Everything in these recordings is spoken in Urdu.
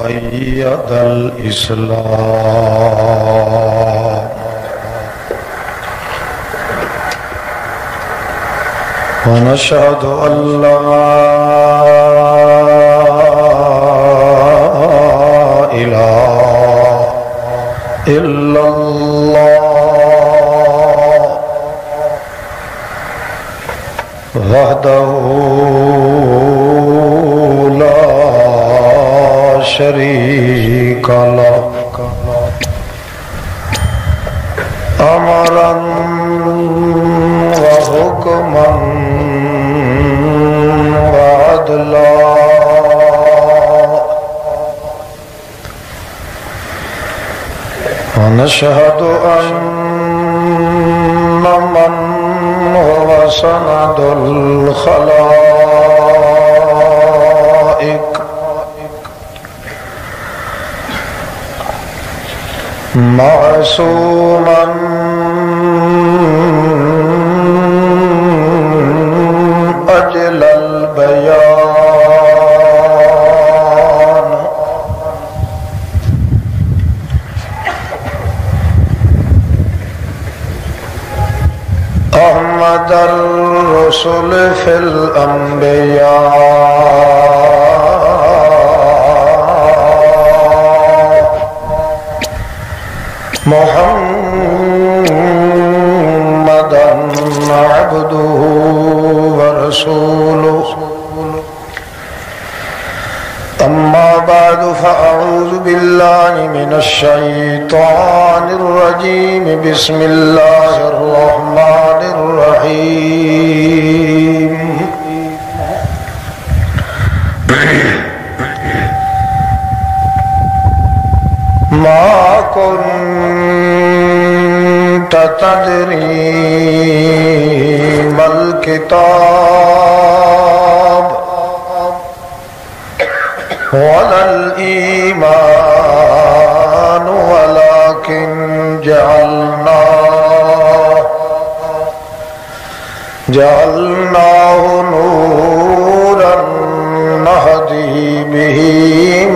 وأيد الإسلام ونشهد أن لا إله إلا الله وحده لا شريك له أمرا وحكما وعدلا ونشهد أن من هو سند الخلائق معصوما أجل البيان أحمد الرسل في الأنبياء محمدا عبده ورسوله أما بعد فأعوذ بالله من الشيطان الرجيم بسم الله الرحمن الرحيم ما كنت تدري ما الكتاب ولا الإيمان ولكن جعلناه نورا نهدي به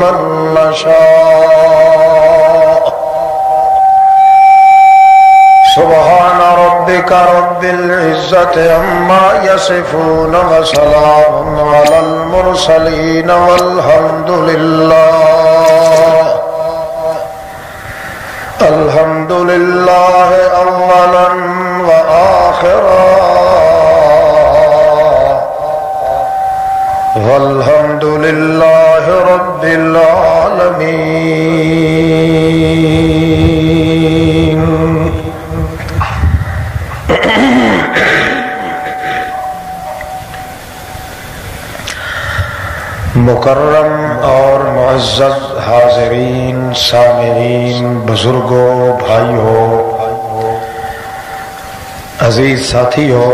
من نشاء سبحان ربك رب العزة عما يصفون وسلام على المرسلين والحمد لله أولا وآخرا والحمد لله رب العالمين. مکرم اور معزز حاضرین سامعین بزرگوں بھائیوں عزیز ساتھیوں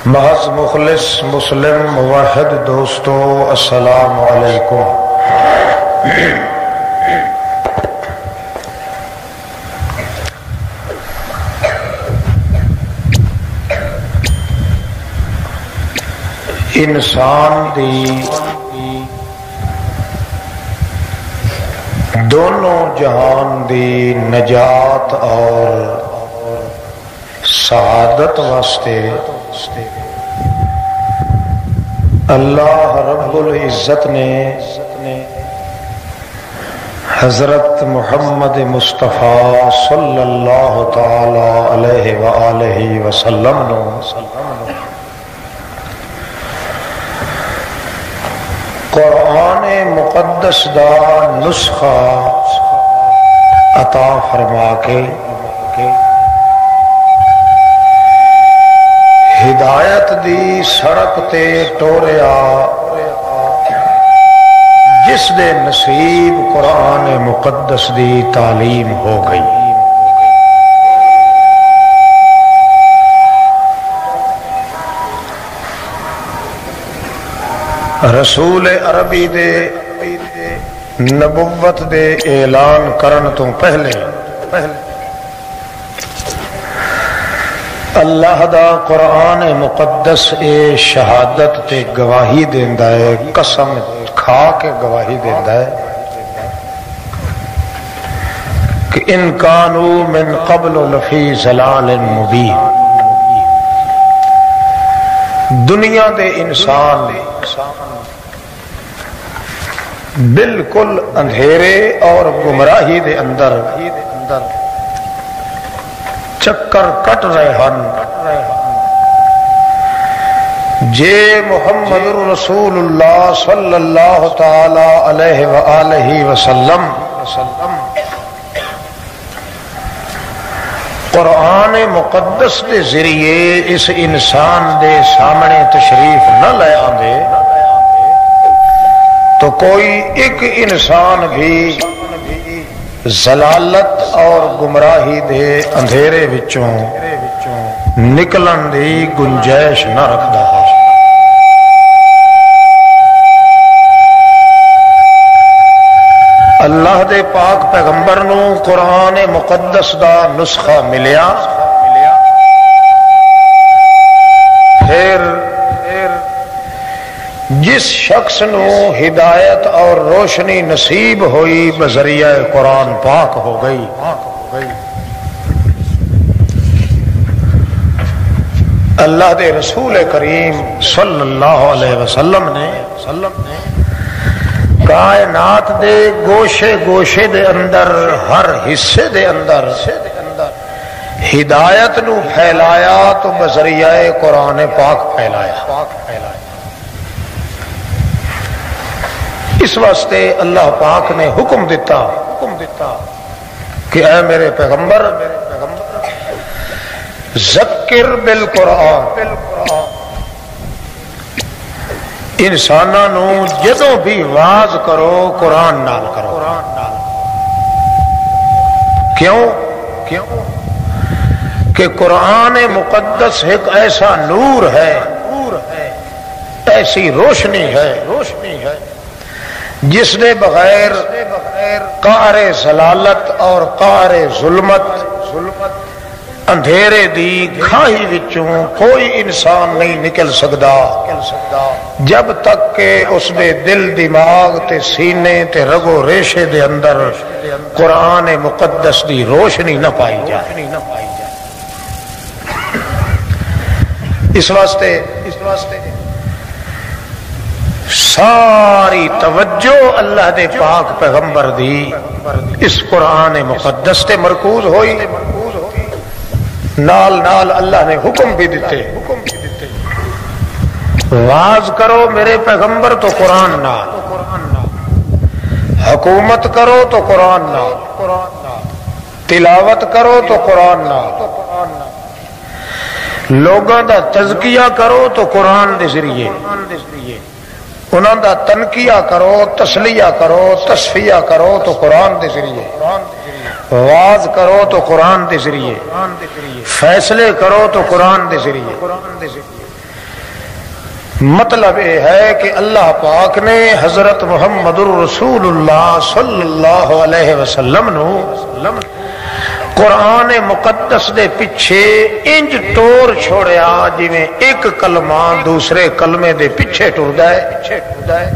محض مخلص مسلم موحد دوستو السلام علیکم. انسان دی دونوں جہان دی نجات اور سعادت واسطے اللہ رب العزت نے حضرت محمد مصطفیٰ صلی اللہ تعالی علیہ وآلہ وسلم نو قرآن مقدس دا نسخہ عطا فرما کے ہدایت دی سڑک تے ٹوریا جس دے نصیب قرآن مقدس دی تعلیم ہو گئی. رسول عربی دے نبوت دے اعلان کرن تو پہلے اللہ دا قرآن مقدس اے شہادت تے گواہی دیندا ہے، قسم کھا کے گواہی دیندا ہے کہ ان کانوا من قبل لفی ضلال مبین، دنیا دے انسان بالکل اندھیرے اور گمراہی دے اندر چکر کٹ رہے ہیں، جے محمد رسول اللہ صلی اللہ تعالی علیہ وآلہ وسلم قرآن مقدس دے ذریعے اس انسان دے سامنے تشریف نہ لے آندے تو کوئی ایک انسان بھی ضلالت اور گمراہی دے اندھیرے وچوں نکلن دی گنجائش نہ رکھدا ہے۔ اللہ دے پاک پیغمبر نو قرآن مقدس دا نسخہ ملیا، پھر جس شخص نو ہدایت اور روشنی نصیب ہوئی بذریعہ قرآن پاک ہو گئی۔ اللہ دے رسول کریم صلی اللہ علیہ وسلم نے کائنات دے گوشے گوشے دے اندر، ہر حصے دے اندر ہدایت نو پھیلایا تو بذریعہ قرآن پاک پھیلایا۔ اس واسطے اللہ پاک نے حکم دیتا کہ اے میرے پیغمبر ذکر بالقرآن، انساناں نو جدوں بھی واز کرو قرآن نال کرو۔ کیوں کہ قرآن مقدس ایک ایسا نور ہے، ایسی روشنی ہے جس نے بغیر قعر ضلالت اور قعر ظلمت اندھیرے دی کھائی وچوں کوئی انسان نہیں نکل سکتا جب تک کہ اس دے دل دماغ تے سینے تے رگو ریشے دے اندر قرآن مقدس دی روشنی نہ پائی جائے۔ اس واسطے ساری توجہ اللہ دے پاک پیغمبر دی اس قرآن مقدس تے مرکوز ہوئی، نال نال اللہ نے حکم بھی دیتے، واز کرو میرے پیغمبر تو قرآن نال، حکومت کرو تو قرآن نال، تلاوت کرو تو قرآن نال، لوگاں دا تزکیہ کرو تو قرآن دے ذریعے، انہاں دا تنقیہ کرو، تسلیہ کرو، تصفیہ کرو تو قرآن دے ذریعے، واز کرو تو قرآن دے ذریعے، فیصلے کرو تو قرآن دے ذریعے۔ مطلب یہ ہے کہ اللہ پاک نے حضرت محمد الرسول اللہ صلی اللہ علیہ وسلم نو قرآن مقدس دے پیچھے انج ٹور چھوڑیا جی میں ایک کلمہ دوسرے کلمے دے پیچھے ٹردا ہے۔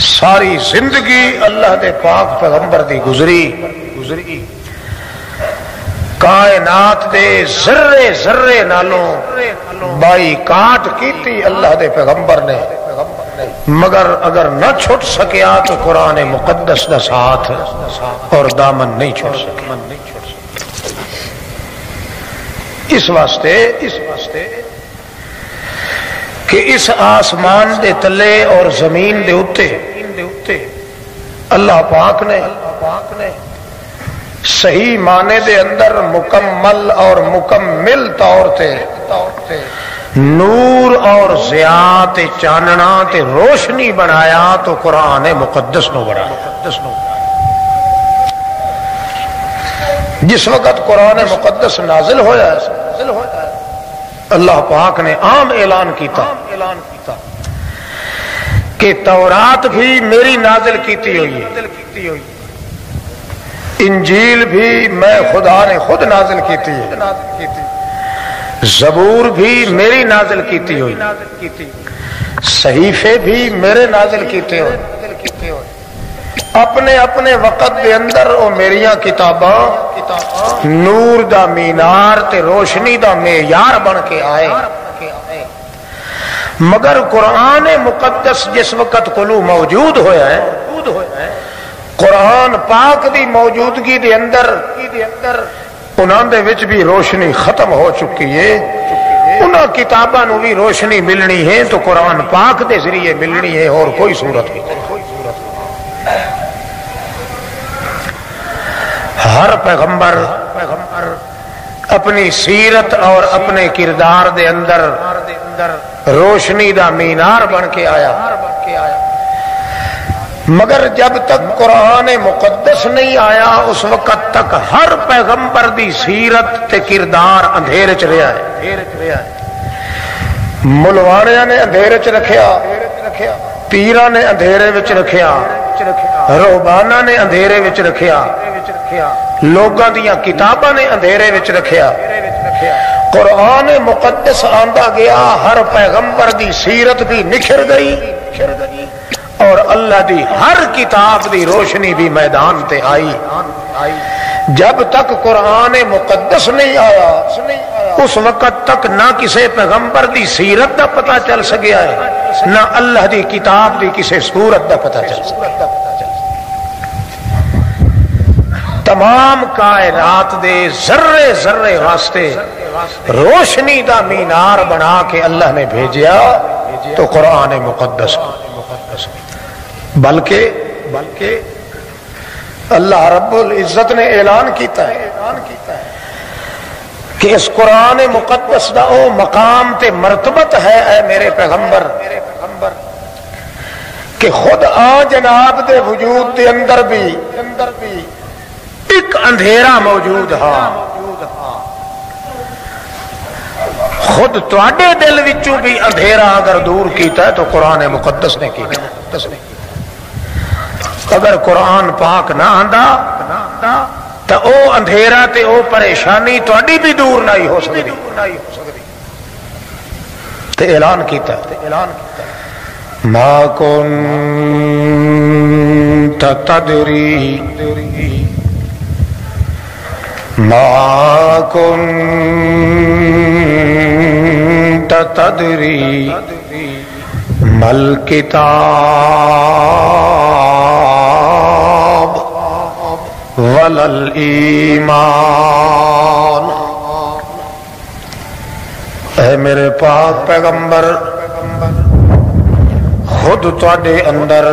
ساری زندگی اللہ دے پاک پیغمبر دی گزری، کائنات دے ذرے ذرے نالوں بائی کاٹ کیتی اللہ دے پیغمبر نے، مگر اگر نہ چھوٹ سکیا تو قرآن مقدس دا ساتھ اور دامن نہیں چھوڑ سکے۔ اس واسطے کہ اس آسمان دے تلے اور زمین دے اتے اللہ پاک نے صحیح معنی دے اندر مکمل اور مکمل طور تے نور اور ضیاء تے چاننا تے روشنی بنایا تو قرآن مقدس نو بنایا۔ جس وقت قرآن مقدس نازل ہویا ہے اللہ پاک نے عام اعلان کیتا کہ تورات بھی میری نازل کیتی ہوئی ہے، انجیل بھی میں خدا نے خود نازل کیتی ہے، زبور بھی میری نازل کیتی ہوئی، صحیفے بھی میرے نازل کیتے ہوئے، اپنے اپنے وقت دے اندر او میریاں کتاباں نور دا مینار تے روشنی دا معیار بن کے آئے۔ مگر قرآن مقدس جس وقت کولو موجود ہویا ہے، قرآن پاک دی موجودگی دے اندر انہاں دے وچ بھی روشنی ختم ہو چکی ہے، انہاں کتاباں نو بھی روشنی ملنی ہے تو قرآن پاک دے ذریعے ملنی ہے، اور کوئی صورت نہیں۔ ہر پیغمبر اپنی سیرت اور اپنے کردار دے اندر روشنی دا مینار بن کے آیا، مگر جب تک قرآن مقدس نہیں آیا اس وقت تک ہر پیغمبر دی سیرت تے کردار اندھیرے چ رہا ہے۔ ملوانیاں نے اندھیرے چ رکھیا، پیراں نے اندھیرے وچ رکھیا، روحباناں نے اندھیرے وچ رکھیا، لوگاں دیاں کتاباں نے اندھیرے وچ رکھیا۔ قرآن مقدس آندا گیا، ہر پیغمبر دی سیرت بھی نکھر گئی، اور اللہ دی ہر کتاب دی روشنی بھی میدان تے آئی۔ جب تک قرآن مقدس نہیں آیا اس وقت تک نہ کسی پیغمبر دی سیرت دا پتہ چل سکیا ہے، نہ اللہ دی کتاب دی کسی صورت دا پتہ چل سکیا۔ تمام کائنات دے ذرے ذرے واسطے روشنی دا مینار بنا کے اللہ نے بھیجیا تو قرآن مقدس، بلکہ اللہ رب العزت نے اعلان کیتا ہے کہ اس قرآن مقدس دا او مقام تے مرتبت ہے اے میرے پیغمبر کہ خود آ جناب دے وجود دے اندر بھی ایک اندھیرا موجود ہاں، خود تواڈے دل وچوں بھی اندھیرا اگر دور کیتا ہے تو قرآن مقدس نے کیتا۔ اگر قرآن پاک نہ آندا تو او اندھیرا تے او پریشانی تواڈی بھی دور نہیں ہو سکتی۔ تے اعلان کیتا ما كنت تدری ما كنت تدری ما الكتاب ولا الایمان۔ اے میرے پاک پیغمبر، خود تواڈے اندر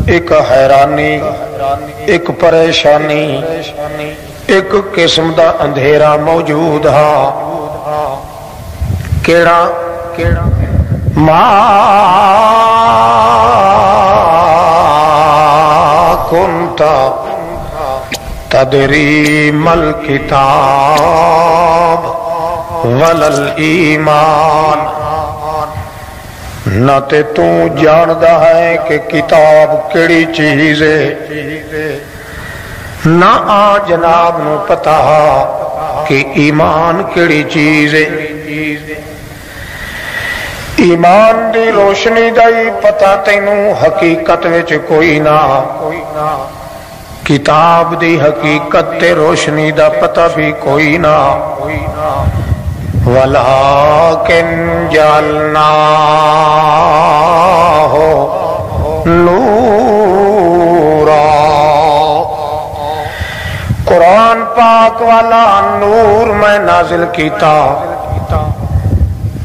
ایک حیرانی، ایک پریشانی، ایک قسم دا اندھیرا موجود ہاں۔ کیڑا ما کنت تدری مل کتاب ولل ایمان، نہ تے تو جاندا ہے کہ کتاب کیڑی چیز ہے، نہ آ جناب نو پتا کہ ایمان کیڑی چیز ہے۔ ایمان دی روشنی دا ہی پتا تینوں حقیقت وچ کوئی نہ، کتاب دی حقیقت تے روشنی دا پتا بھی کوئی نہ۔ وَلَٰكِن جَعَلْنَاهُ نُورًا، قرآن پاک والا نور میں نازل کیتا،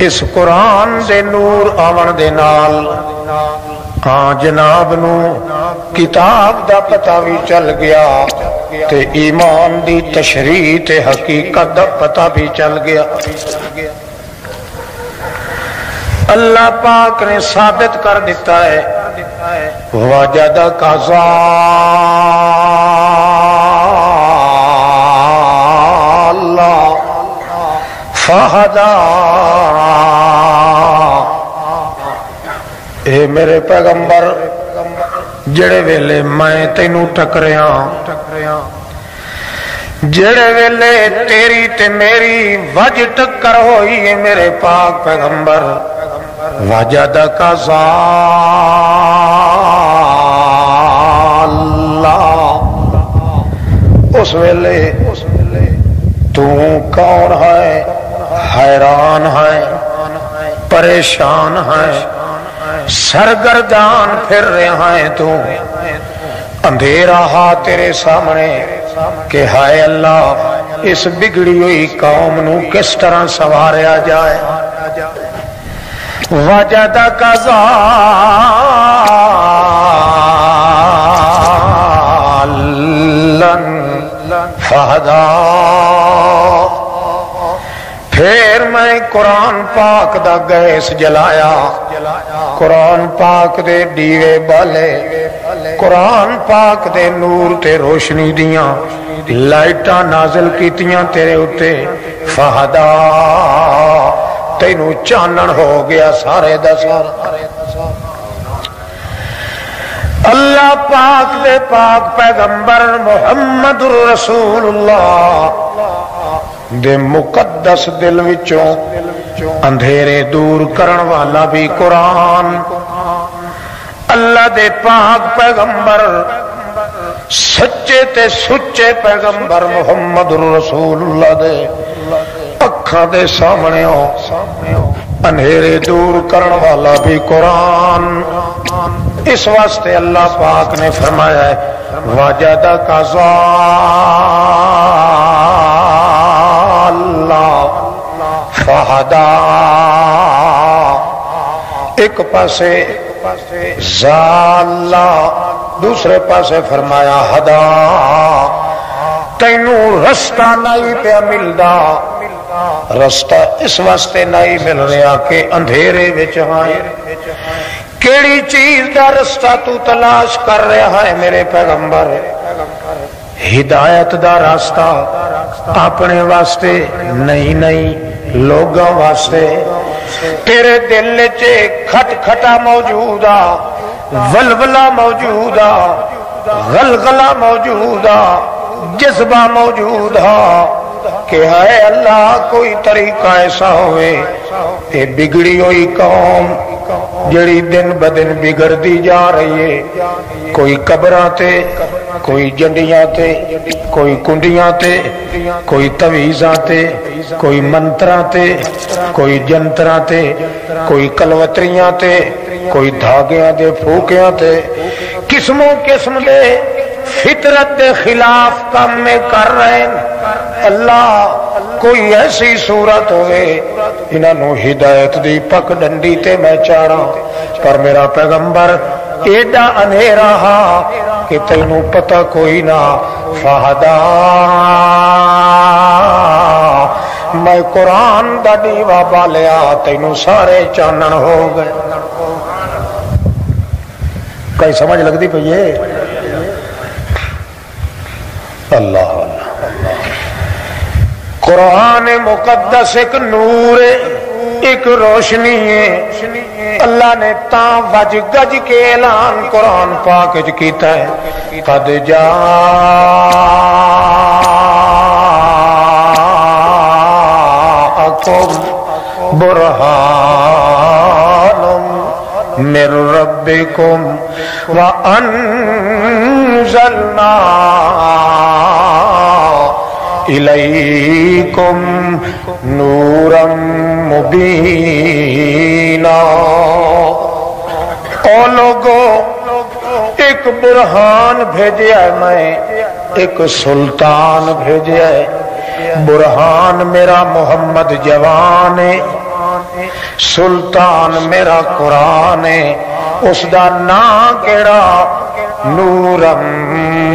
اس قرآن دے نور آون دے نال ہاں جناب نو کتاب دا پتہ بھی چل گیا تے ایمان دی تشریح تے حقیقت دا پتہ بھی چل گیا۔ اللہ پاک نے ثابت کر دیتا ہے وَجَدَكَ ضَالًّا فَهَدَىٰ۔ اے میرے پیغمبر، جڑے ویلے میں تینوں ٹکریاں جڑے ویلے تیری تے میری وج ٹکر ہوئی ہے میرے پاک پیغمبر وجدک ضالہ اس ویلے تو کون ہے حیران ہے پریشان ہے سرگردان پھر رہا ہے تو اندھیرا ہا تیرے سامنے کہ ہائے اللہ اس بگڑی ہوئی قوم نو کس طرح سواریا جائے وجدک ضالن فہدا پھر میں قرآن پاک دا گیس جلایا قرآن پاک دے دیوے بالے قرآن پاک دے نور تے روشنی دیاں لائٹاں نازل کیتیاں تیرے اتے فہدا تینوں چانن ہو گیا سارے دا سارا اللہ پاک دے پاک پیغمبر محمد رسول اللہ دے مقدس دل وچوں اندھیرے دور کرن والا بھی قرآن اللہ دے پاک پیغمبر سچے تے سچے پیغمبر محمد رسول اللہ دے اکھاں دے سامنے ہو اندھیرے دور کرن والا بھی قرآن اس واسطے اللہ پاک نے فرمایا ہے وجدک ضالہ فہدا ایک پاسے ضالہ دوسرے پاسے فرمایا ہدا تینوں رستہ نہیں پیا ملدا رستہ اس واسطے نہیں مل رہا کہ اندھیرے وچ ہیں کیڑی چیز دا رستہ تو تلاش کر رہا ہے میرے پیغمبر ہدایت دا راستہ اپنے واسطے نہیں لوگوں واسطے تیرے دل چے کھٹ کھٹا موجود آ ولولہ موجود آ غلغلہ موجود آ جذبہ موجود آ کہ ہے اللہ کوئی طریقہ ایسا ہوئے کہ بگڑی ہوئی قوم جڑی دن بدن بگڑ دی جا رہی ہے کوئی قبراں تے کوئی جنڈیاں تے کوئی کنڈیاں تے کوئی تویزاں تے کوئی منتراں تے کوئی جنتراں تے کوئی کلوتریاں تے کوئی دھاگیاں دے پھوکیاں تے قسموں قسم دے فطرت دے خلاف کام میں کر رہے ہیں اللہ کوئی ایسی صورت ہوئے انہوں ہدایت دی پک ڈنڈی تے میں چاراں پر میرا پیغمبر ایڈا اندھیرا ہا کہ تینوں پتہ کوئی نہ فہدا میں قرآن دا دیوا بالیا تینوں سارے چانن ہو گئے کئی سمجھ لگتی پئی ہے اللہ قرآن مقدس ایک نور ہے ایک روشنی ہے اللہ نے تاں وج گج کے اعلان قرآن پاک کیتا ہے قد جاءکم برہان من ربکم وانزلنا الیکم نورا مبینا او لوگو ایک برہان بھیجیا ہے میں ایک سلطان بھیجیا ہے برہان میرا محمد جوان ہے سلطان میرا قرآن ہے اس دا نام کیڑا نورم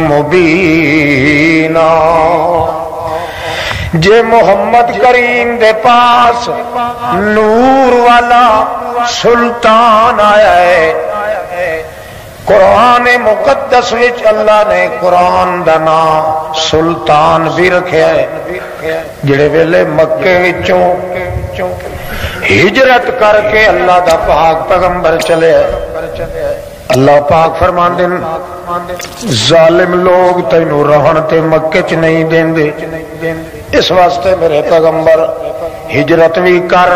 مبینا جے محمد کریم دے پاس نور والا سلطان آیا ہے قرآن مقدس وچ اللہ نے قرآن دا نام سلطان بھی رکھیا ہے جڑے ویلے مکے وچوں ہجرت کر کے اللہ دا پاک پیغمبر چلے اللہ پاک فرماندے ظالم لوگ تینوں رہن تے مکے چ نہیں دیندے، اس واسطے میرے پیغمبر ہجرت بھی کر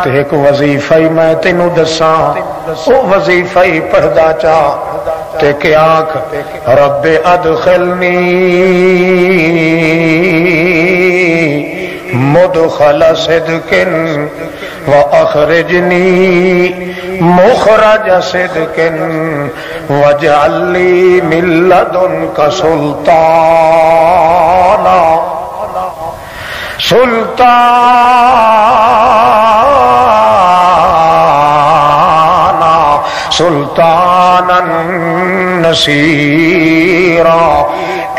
تے ایک وظیفہ ہی میں تینوں دساں، او وظیفہ ہی پڑھدا چا تے کہ آنکھ رب ادخلنی مدخل صدق واخرجنی مخرج صدق واجعل لي من لدنك سلطانا سلطانا نصیرا۔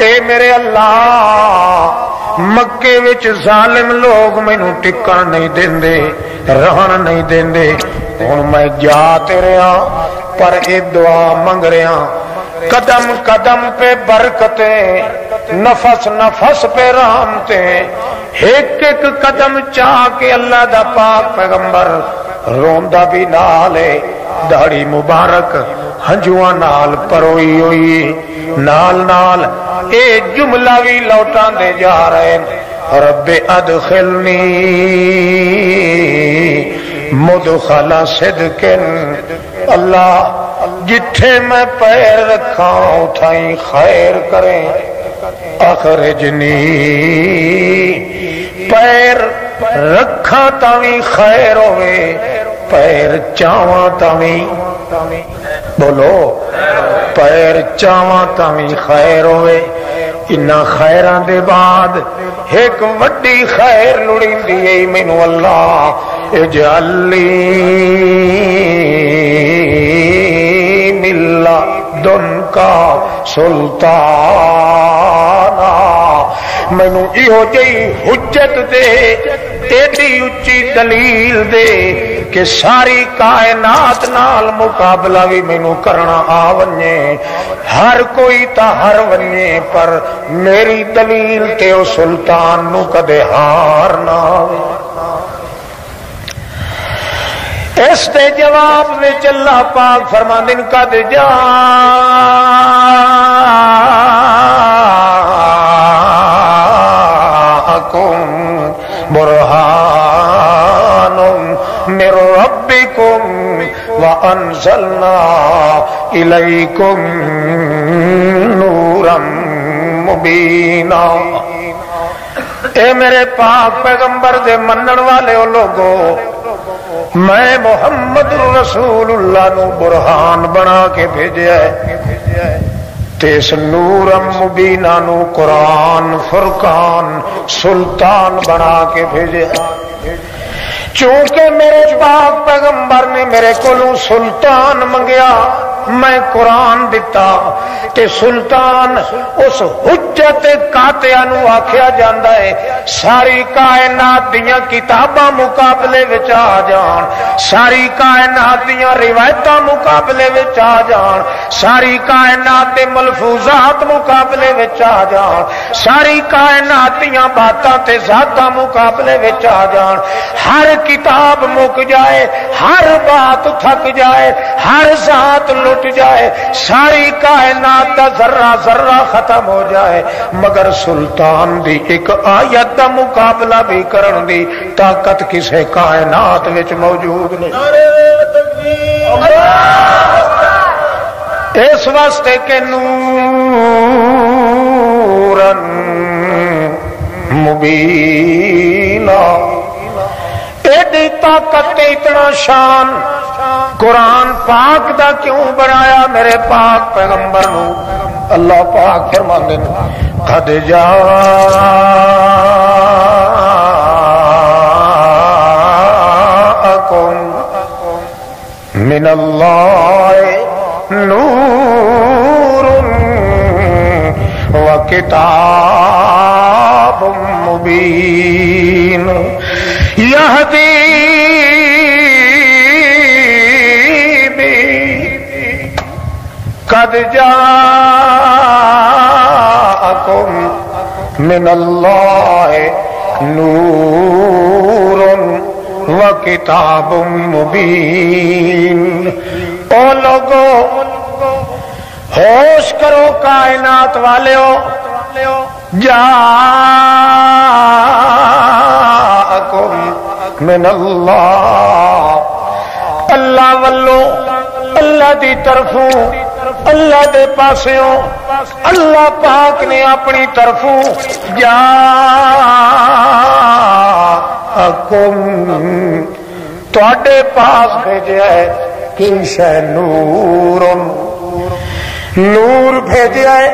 اے میرے اللہ مکے وچ ظالم لوگ مینو ٹکن نہیں دیندے، رہن نہیں دیندے، ہن میں جا تے رہا پر اے دعا منگ رہا قدم قدم پہ برکتیں، نفس نفس پہ رحمتیں، ایک ایک قدم چاہ کے اللہ دا پاک پیغمبر روندا بھی نال ہے، داڑھی مبارک ہنجواں نال پروئی ہوئی، نال نال اے جملہ بھی لوٹاں دے جا رہے ہیں رب ادخلنی مدخل صدق، اللہ جتھے میں پیر رکھا اتھائیں خیر کریں، اخرجنی پیر رکھا تاویں خیر ہوئے، پیر چاواں تاویں، بولو پیر چاواں تاویں خیر ہوئے۔ انہا خیران دے بعد ایک وڈی خیر لڑیندی ہے مینو اللہ اجعل لی من لدنک سلطانا، مینو ایہو جئی حجت دے، ایڈی اچھی دلیل دے کہ ساری کائنات نال مقابلہ بھی مینو کرنا آونے، ہر کوئی تا ہر وننے پر میری دلیل تے او سلطان نو کدے ہار نہ ہوئے۔ اس دے جواب وچ اللہ پاک فرماندے قد جاءکم برہان من ربکم وانزلنا الیکم نورا مبینا۔ اے میرے پاک پیغمبر دے منن والے لوگو، میں محمد رسول اللہ نو برہان بنا کے بھیجیا ہے تے اس نور مبینہ نو قرآن فرقان سلطان بنا کے بھیجیا ہے۔ چونکہ میرے پاک پیغمبر نے میرے کولوں سلطان منگیا، میں قرآن دیتا تے سلطان اس حجت قاطعہ نو آکھیا جاندا ہے ساری کائنات دیاں کتاباں مقابلے وچ آ جان، ساری کائنات دیاں روایتاں مقابلے وچ آ جان، ساری کائنات دے ملفوظات مقابلے وچ آ جان، ساری کائنات دیاں باتاں تے ذاتاں مقابلے وچ آ جان، ہر کتاب مک جائے، ہر بات تھک جائے، ہر ذات لٹ جائے، ساری کائنات دا ذرہ ذرہ ختم ہو جائے، مگر سلطان دی ایک آیت دا مقابلہ بھی کرن دی طاقت کسے کائنات وچ موجود نہیں۔ اس واسطے کہ نورن مبینہ، ایڈی طاقت تے اتنا شان قرآن پاک دا کیوں بنایا میرے پاک پیغمبر نو؟ اللہ پاک فرماندے نے قد جاءکم من اللہ نور وکتاب مبین یہدی قد جاءکم من اللہ نور وکتاب مبین۔ او لوگو ہوش کرو کائنات والےو جاءکم من اللہ والو اللہ دی طرفوں اللہ دے پاسوں اللہ پاک نے اپنی طرفوں جاءکم تواڈے پاس بھیجیا ہے کی شے نور بھیجیا ہے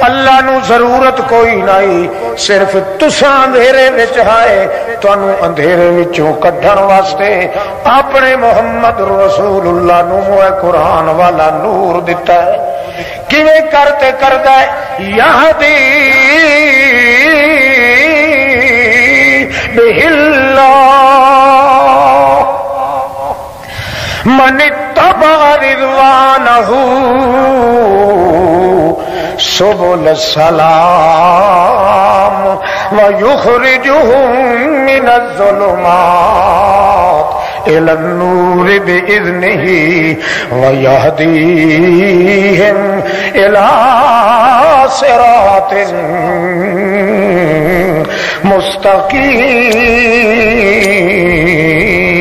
اللہ نو ضرورت کوئی نہیں صرف تساں اندھیرے وچ آئے تانوں اندھیرے وچوں کڈھن واسطے اپنے محمد رسول اللہ نو قرآن والا نور دتا ہے کیویں کرتے کردا ہے یہدی بِاللَّهِ من اتبع رضوانہ سبل السلام ويخرجهم من الظلمات إلى النور بإذنه ويهديهم إلى صراط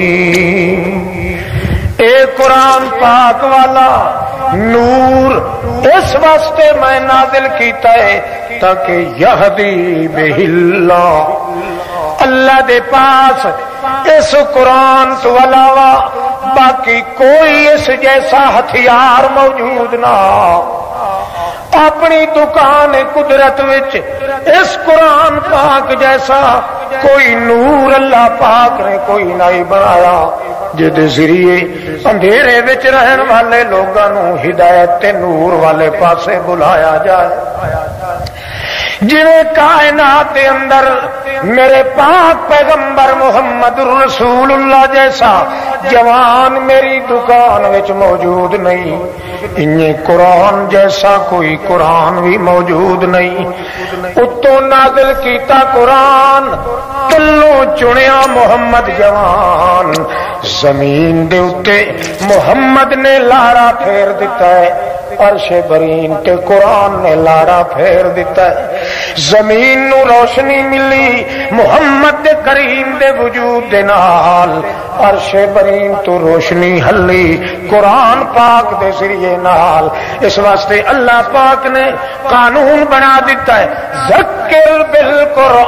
مستقيم اے قرآن پاک والا نور اس واسطے میں نازل کیتا ہے تاکہ یہدی بہ اللہ اللہ دے پاس اس قرآن تو علاوہ باقی کوئی اس جیسا ہتھیار موجود نہ اپنی دکان قدرت وچ اس قرآن پاک جیسا کوئی نور اللہ پاک نے کوئی نہیں بنایا جدے ذریعے اندھیرے وچ رہن والے لوگاں نو ہدایت تے نور والے پاسے بلایا جائے جویں کائنات دے اندر میرے پاک پیغمبر محمد رسول اللہ جیسا جوان میری دکان وچ موجود نہیں انہیں قرآن جیسا کوئی قرآن بھی موجود نہیں اتوں نازل کیتا قرآن تلوں چنیا محمد جوان زمین دے اتے محمد نے لاڑا پھیر دیتا ہے عرش برین تے قرآن نے لاڑا پھیر دیتا ہے زمین نو روشنی ملی محمد دے کریم دے وجود دے نال عرش برین تو روشنی ہلی قرآن پاک دے ذریعے نال اس واسطے اللہ پاک نے قانون بنا دیتا ہے ذکر بالقرآن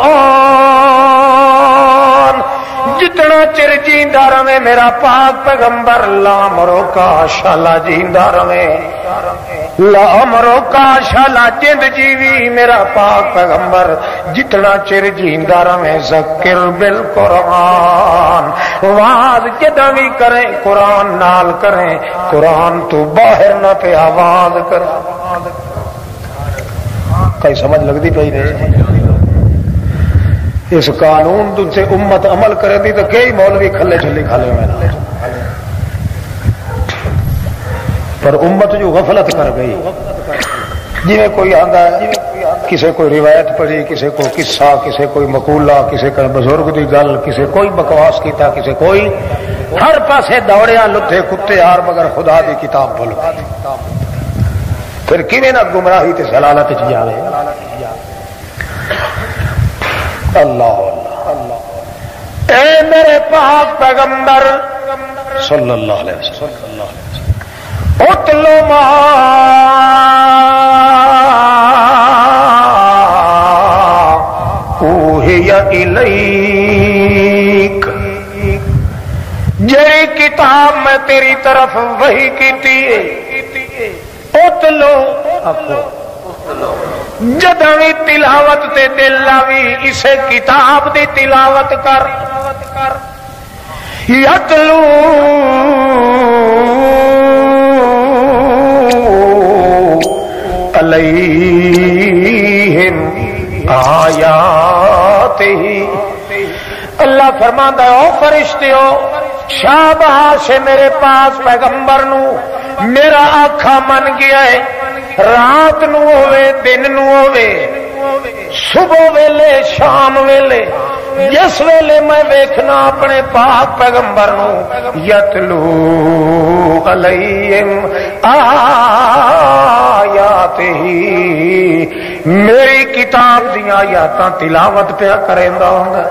جتنا چر جیندا رہے میرا پاک پیغمبر لامرو کا شالا جیندا رہے لامرو کا شالا جند جیوی میرا پاک پیغمبر جتنا چر جیندا رہے ذکر بالقرآن واز جداں بھی کریں قرآن نال کریں قرآن تو باہر نہ پہ آواز کریں کئی سمجھ لگتی پئی نہیں اس قانون سے امت عمل کرے دی تو کئی مولوی کھلے چھلی کھالے میں پر امت جو غفلت کر گئی جی میں کوئی آندا ہے کسے کوئی روایت پڑھی کسے کو قصہ کسے کوئی مقولہ کسے کا بزرگ دی گل کسے کوئی بکواس کیتا کسے کوئی ہر پاسے دوڑیا لدھے کتے یار مگر خدا دی کتاب بھول پھر کیویں نہ گمراہی تے ضلالت چ جاوے اللہ اللہ اے میرے پاک پیغمبر صلی اللہ علیہ وسلم اتلو ما اوحی الیک جڑی کتاب میں تیری طرف وحی کیتی ہے اتلو جداں بھی تلاوت تے دل لاوی اسے کتاب دی تلاوت کر یتلو علیہم آیاتہ اللہ فرماندا ہے او فرشتیو شاباش میرے پاس پیغمبر نو میرا آقا من گیا ہے رات نو ہوے دن نو ہوے صبح ویلے شام ویلے جس ویلے میں ویکھنا اپنے پاک پیغمبر نو یتلو علیہم آیاتہ میری کتاب دیاں آیاتاں تلاوت پیا کریندا ہوندا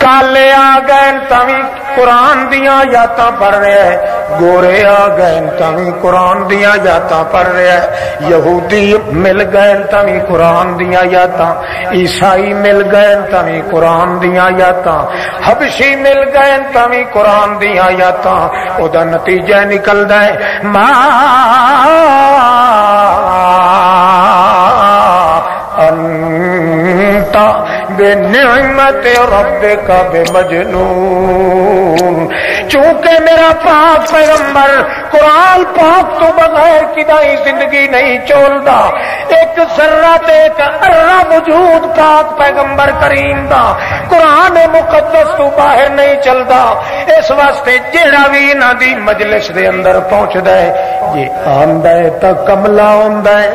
کالے آ گئے تاوی قرآن دیاں آیاتاں پڑھ رہے ہیں گورے آ گئے تاوی قرآن دیاں آیاتاں پڑھ رہے ہیں یہودی مل گئے تاوی قرآن دیاں آیاتاں عیسائی مل گئے تاوی قرآن دیاں آیاتاں حبشی مل گئے تاوی قرآن دیاں آیاتاں او دا نتیجہ نکلدا ہے ما انتا بنعمت ربک بمجنون چونکہ میرا پاک پیغمبر قرآن پاک تو بغیر کدائی زندگی نہیں چولدا ایک ذرہ تے ایک ارہ وجود پاک پیغمبر کریم دا قرآن مقدس تو باہر نہیں چلدا اس واسطے جیڑا بھی انہاں دی مجلس دے اندر پہنچدا ہے یہ آندا ہے تا کملا ہوندا ہے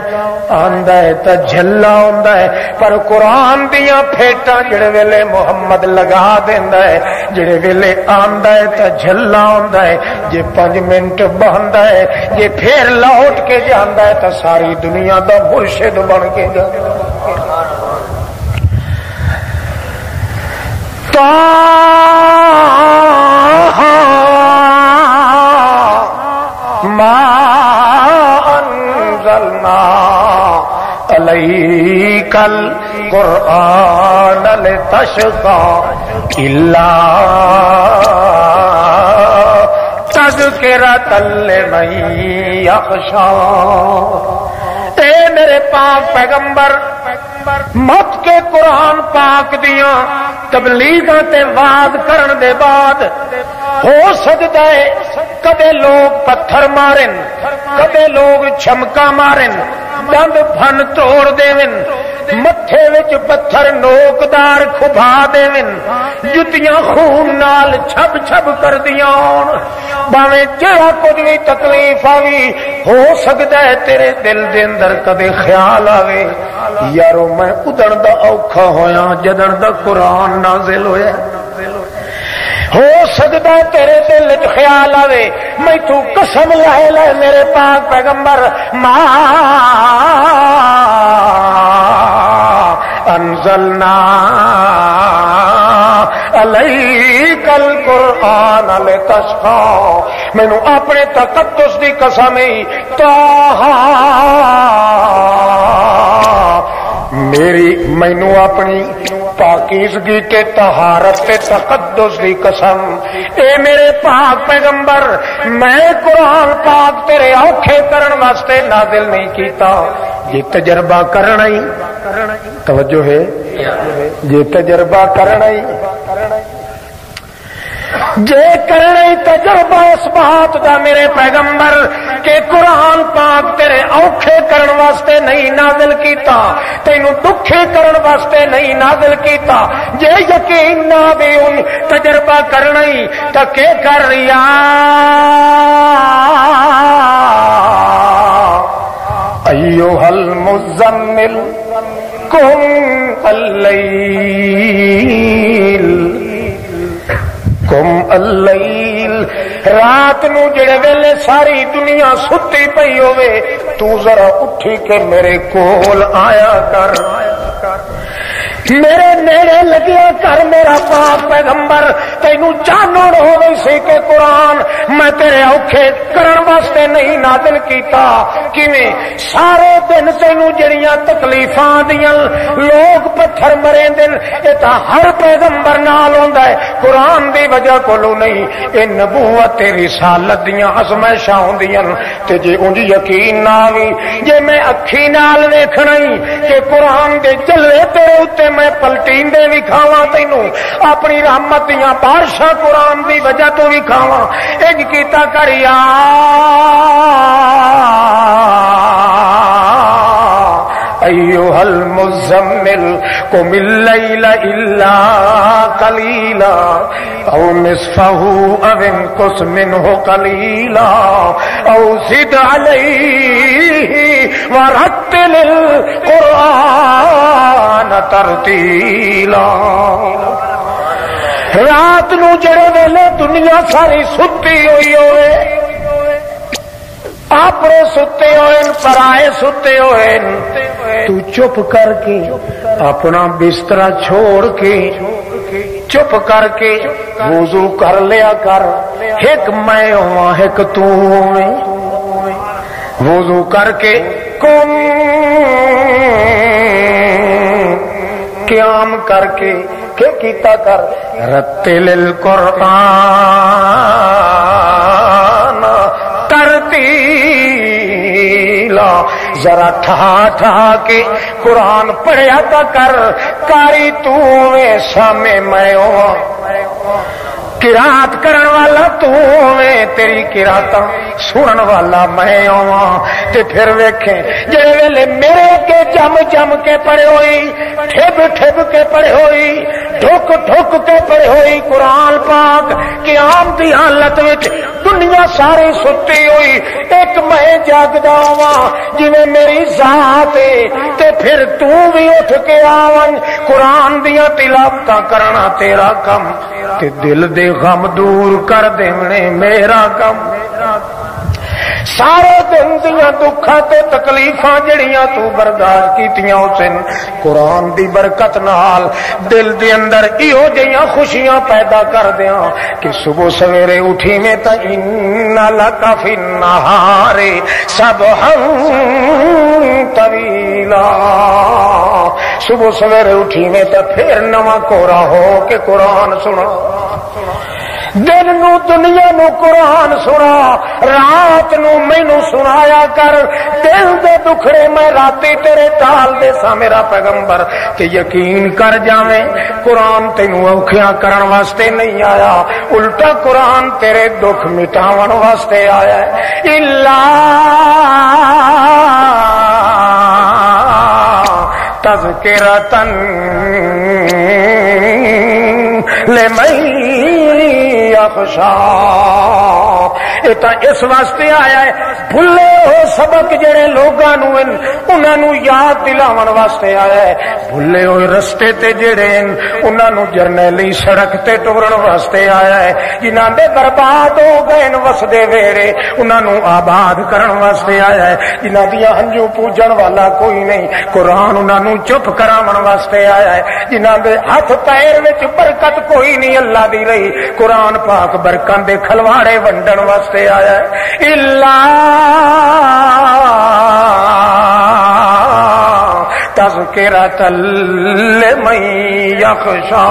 آندا ہے تا جھلا ہوندا ہے پر قرآن دیاں پھیٹاں جڑے ویلے محمد لگا دیندا ہے جڑے ویلے آندا ہے تا جھلا ہوندا ہے جے 5 منٹ بہندا ہے جے پھر لوٹ کے جاندا ہے تا ساری دنیا دا مرشد بن کے جاندا ہے ما انزلنا علیک القرآن لتشقى الا تذکرۃ لمن یخشی اے میرے پاک پیغمبر مت کے قرآن پاک دیاں تبلیغاں تے وعظ کرن دے بعد ہو سکتا ہے کدے لوگ پتھر مارن کدے لوگ چھمکا مارن دند بھن توڑ دیون متھے وچ پتھر نوکدار کھبا دیون جتیاں خون نال چھب چھب کر دیاں ہون باویں جڑا کچھ بھی تکلیف آوی ہو سکتا ہے تیرے دل دے اندر کدے خیال آوے یارو میں ادھر دا اوکھا ہویا جدن دا قرآن نازل ہویا ہو سکتا ہے تیرے دل وچ خیال آوے میں تو قسم لے لے میرے پاک پیغمبر ما انزلنا علیک القرآن لتشقى مینوں اپنے تقدس دی قسم میری مینوں اپنی پاکیزگی تے طہارت تے تقدس دی قسم اے میرے پاک پیغمبر میں قرآن پاک تیرے اوکھے کرن واسطے نازل نہیں کیتا یہ تجربہ کرنا ہی توجہ ہے یہ تجربہ کرنا ہی جے کرنا ہی تجربہ اس بات دا میرے پیغمبر کہ قرآن پاک تیرے اوکھے کرن واسطے نہیں نازل کیتا تینوں دکھے کرن واسطے نہیں نازل کیتا جے یقین نہ بھی ان تجربہ کرنا ہی تو کہ کر ریا ایھا المزمل قم اللیل قم اللیل رات نو جڑے ویلے ساری دنیا ستی پئی ہوے تو ذرا اٹھی کے میرے کول آیا کر میرے نیڑے لگیا کر میرا پاک پیغمبر تینوں جانن ہووے سی کہ قرآن میں تیرے اوکھے کرن واسطے نہیں نازل کیتا کیویں سارے دن تینوں جڑیاں تکلیفاں دیاں لوگ پتھر مرے دن اے تاں ہر پیغمبر نال ہوندا ہے قرآن دی وجہ کولوں نہیں اے نبوت تے رسالت دیاں ازمائشاں ہوندیاں تے جے اونج یقین نہ آوی جے میں اکھی نال ویکھنا ہی کہ قرآن دے جلوے تیرے اوتے میں پلٹین دے بھی کھاواں تینوں اپنی رحمت دیاں بارشاں قرآن دی وجہ تو بھی کھاواں انج کیتا کر یا ایھا المزمل قم اللیل الا قلیلا او نصفه او انقص منه قليلا او زد عليه ورتل القرآن ترتیلا. رات نو جڑے ویلے دنیا ساری ستی ہوئی ہوئے، اپنے ستے ہوئے پرائے ستے ہوئے، تو چپ کر کے اپنا بستر چھوڑ کے چپ کر کے وضو کر لیا کر. ایک میں ہوا ایک تو میں وضو کر کے کم قیام کر کے کہ کیتا کر رتل القرآن ترتیلا. ذرا ٹھا ٹھا کے قرآن پڑھیا تا کر. کاری تو میں سامنے میں ہوا، قرات کرن والا تو میں، تیری قراتاں سنن والا میں ہواں. تے پھر ویکھیں جڑے ویلے میرے کے جم جم کے پڑھے ہوئی، ٹھب ٹھب کے پڑھے ہوئی، ٹھک ٹھک کے پڑھے ہوئی قرآن پاک قیام دی حالت وچ دنیا ساری ستی ہوئی، ایک میں جاگدا ہواں جویں میری ذات ہے. تے پھر تو بھی اٹھ کے آون قرآن دیاں تلاوتاں کرنا تیرا کم، تے دل دے غم دور کر دینے میرا کم. سارے دن دیاں دکھاں تے تکلیفاں جڑیاں تو برداشت کیتیاں حسین قرآن دی برکت نال دل دے اندر ایہو جیاں خوشیاں پیدا کر دیاں کہ صبح سویرے اٹھی میں تا ان لک فی النہار سبحا طویلا. صبح سویرے اٹھی میں تا پھر نواں کورا ہو کے قرآن سنا. دن نو دنیا نو قرآن سنا، رات نو مینوں سنایا کر. دل دے دکھڑے میں راتی تیرے ٹال دے سا میرا پیغمبر کہ یقین کر جاویں قرآن تینوں اوکھیاں کرن واسطے نہیں آیا، الٹا قرآن تیرے دکھ مٹاون واسطے آیا ہے. الا تذکرۃ لمن یخشی. اس واسطے آیا ہے بھلے ہو سبق جڑے لوگاں نو انہاں نو یاد دلاون واسطے آیا ہے. بھلے ہوئے رستے تے جڑے انہاں نو جرنیلی سڑک تے ٹرن واسطے آیا ہے. جنہاں دے برباد ہو گئے وسدے ویڑے انہاں نو آباد کرن واسطے آیا ہے. جنہاں دیاں ہنجو پوجن والا کوئی نہیں قرآن انہاں نو چپ کراون واسطے آیا ہے. جنہاں دے ہاتھ پیر وچ برکت کوئی نہیں اللہ دی رہی قرآن پاک برکاں دے کھلواڑے ونڈن واسطے آیا ہے. الا تذکرۃ لمن یخشی.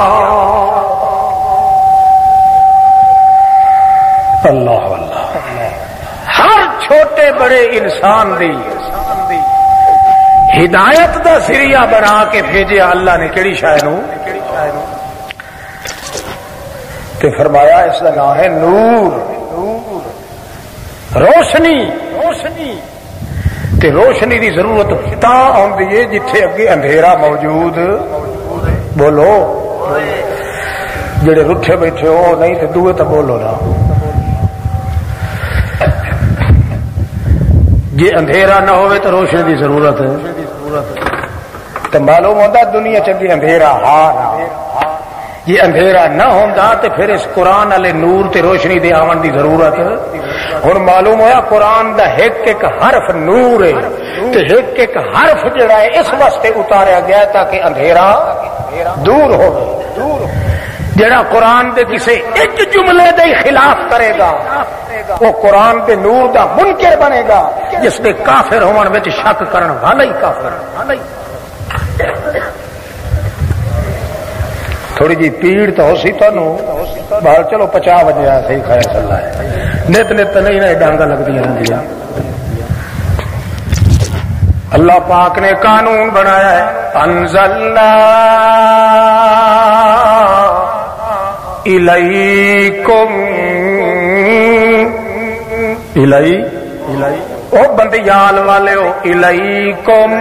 اللہ اللہ. ہر چھوٹے بڑے انسان دی ہدایت دا ذریعہ بنا کے بھیجیا اللہ نے. کیڑی شے نو؟ تے فرمایا اس کا نام ہے نور، روشنی. تے روشنی دی ضرورت تاں آندی ہے جتھے اگے اندھیرا موجود. بولو جڑے رٹھے بیٹھے ہو نہیں تے دوے تے بولو نا. جے اندھیرا نہ ہوئے تو روشنی دی ضرورت ہے. تو معلوم ہوتا دنیا چنگی اندھیرا ہاں نہ. یہ اندھیرا نہ ہوتا تو پھر اس قرآن والے نور تے روشنی دے آون دی ضرورت ہے. اور معلوم ہوا قرآن دا ایک ایک حرف نور ہے تے ایک ایک حرف جڑا ہے اس واسطے اتاریا گیا تاکہ اندھیرا دور ہو. جڑا قرآن دے کسے ایک جملے دے خلاف کرے گا وہ قرآن دے نور دا منکر بنے گا، جس دے کافر ہون وچ شک کرن والا ہی کافر. تھوڑی جی پیڑ تو ہو سی تانوں باہر چلو 50 بجے صحیح خیر چل رہا ہے. نت نت نہیں نہ ڈانگا لگتی رہندیاں. اللہ پاک نے قانون بنایا ہے انزلنا الیکم او بندیال والے ہو الیکم،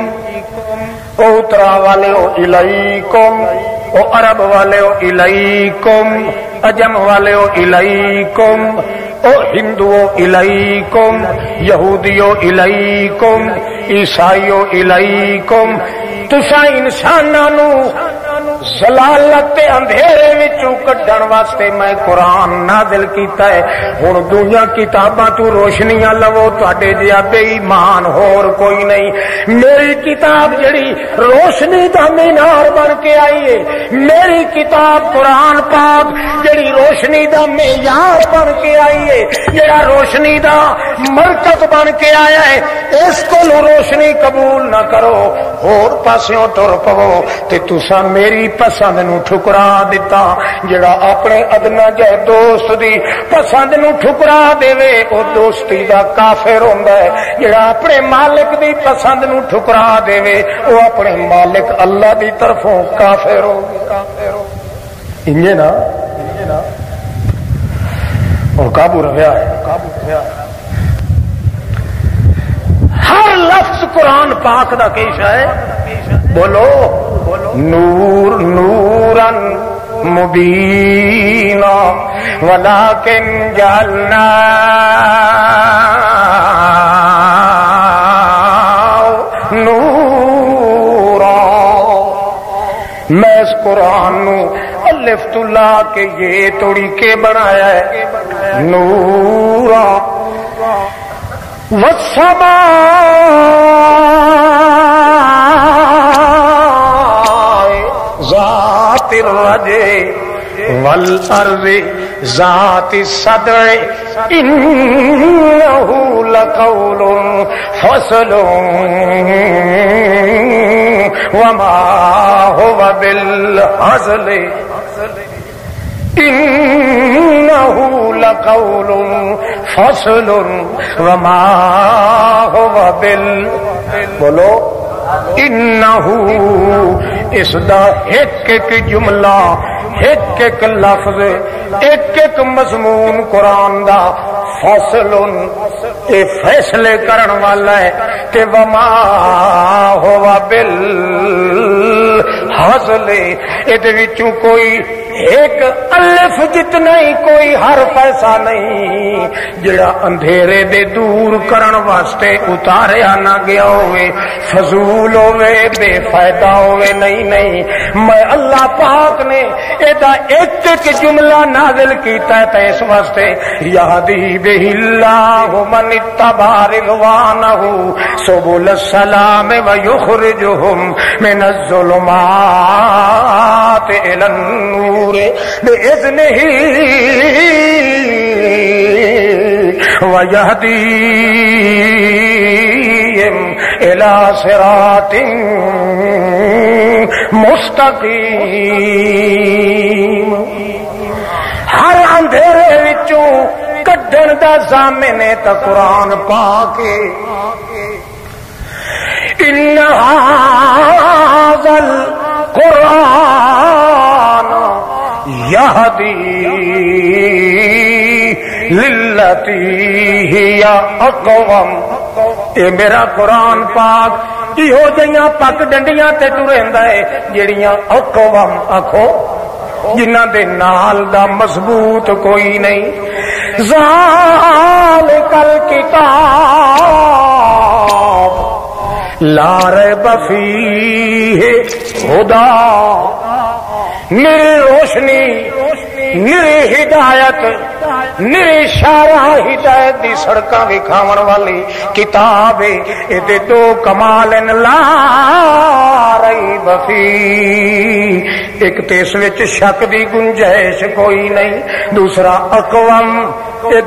او اترا والے ہو الیکم، او عرب والے ہو الیکم، اجم والے الیکم، او ہندو الیکم، یہودیو الیکم، عیسائیو الیکم، تساں انساناں نو ضلالت تے اندھیرے وچوں کڈن واسطے میں قرآن نازل کیتا ہے۔ ہن دنیا کتاباں تو روشنیاں لو، تواڈے جیا بے ایمان ہور کوئی نہیں۔ میری کتاب جڑی روشنی دا مینار بن کے آئی ہے، میری کتاب قرآن پاک جڑی روشنی دا معیار بن کے آئی ہے، جڑا روشنی دا مرکز بن کے آیا ہے، اس کو روشنی قبول نہ کرو، اور پاسوں ٹر پو تے تساں میری پسند نو ٹھکرا دیتا۔ جڑا اپنے ادنا جے دوست دی پسند نو ٹھکرا دے او دوستی دا کافر ہوندا ہے۔ جڑا اپنے مالک دی پسند نو ٹھکرا دے او اپنے مالک اللہ دی طرفوں کافر ہو انجے نا اور قابو رہیا ہے۔ ہر لفظ قرآن پاک دا کیسا ہے؟ بولو نور نورن مبینا ولکن جعلنا نورا۔ میں اس قرآن نو الف تو لا کے یہ توڑی کے بنایا ہے نورا والسماء ذات الرجع والارض ذات الصدع انه لقول فصل وما هو بالهزل انه لقول فصل وما هو بولو انه اس دا ایک ایک جملہ، ایک ایک لفظ، ایک ایک مضمون قرآن دا فصل اے فیصلے کرن والا ہے تے وما ہوا بالحزل اے وچوں کوئی ایک الف جتنا ہی کوئی حرف ایسا نہیں جڑا اندھیرے دے دور کرن واسطے اتاریا نہ گیا ہوئے، فضول ہوئے، بے فائدہ ہوئے، نہیں میں اللہ پاک نے ایدہ ایک ایک جملہ نازل کیتا ہے تے اس واسطے یہدی بہ اللہ من اتبع رضوانہ سبل السلام ویخرجہم من الظلمات الی النور بإذنہ وَيَهْدِيهِمْ إِلَى صِرَاطٍ مُسْتَقِيمٍ۔ ہر اندھیرے وچوں کڈن دا ضامن تا قرآن پاک ان ھذا القرآن یہدی للتی ہی اقوم۔ اے میرا قرآن پاک ایہو جیاں پک ڈنڈیاں تے ٹریندا ہے جڑیاں اقوم آکھو جنہاں دے نال دا مضبوط کوئی نہیں۔ ذالک الکتاب لا ریب فیہ ہدی، میری روشنی، میری ہدایت، میری شارع ہدایت دی سڑکاں وکھاون والی کتاب ہے۔ اے دو کمال لا ریب فیہ، ایک تے اس وچ شک دی گنجائش کوئی نہیں، دوسرا اقوام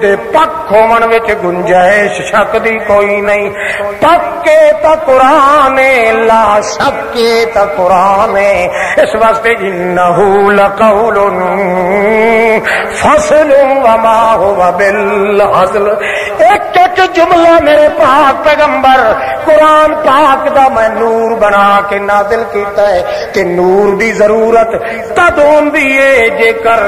دے پک ہون وچ گنجائش شک دی کوئی نہیں۔ پکے تا قرآن لا شکے تا قرآن، اس واسطے انہ لقول فصل وما هو بالحزل۔ ایک ایک جملہ میرے پاک پیغمبر قرآن پاک دا میں نور بنا کے نازل کیتا ہے تے نور دی ضرورت تد ہوندی ہے جے کر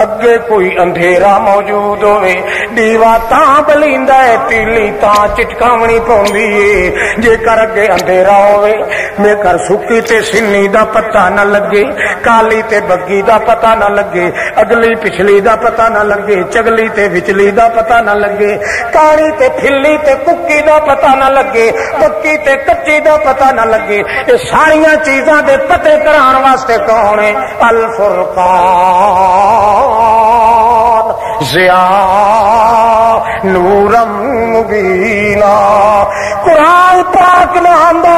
اگے کوئی اندھیرا موجود ہوئے دیوا تاں بلیندا ہے تیلی تاں چٹکاونی پوندی ہے جے کر اگے اندھیرا ہوئے میں کر سکی تے سنی دا پتہ نہ لگے کالی تے بگی دا پتہ نہ لگے اگلی پچھلی دا پتہ نہ لگے چگلی تے وچلی دا پتہ نہ لگے کالی تے پھلی تے ککی دا پتہ نہ لگے پکی تے کچی دا پتہ نہ لگے یہ ساریاں چیزاں دے پتے کران واسطے کون ہے الفرقان ضیاء نورم مبینہ قرآن پاک نام دا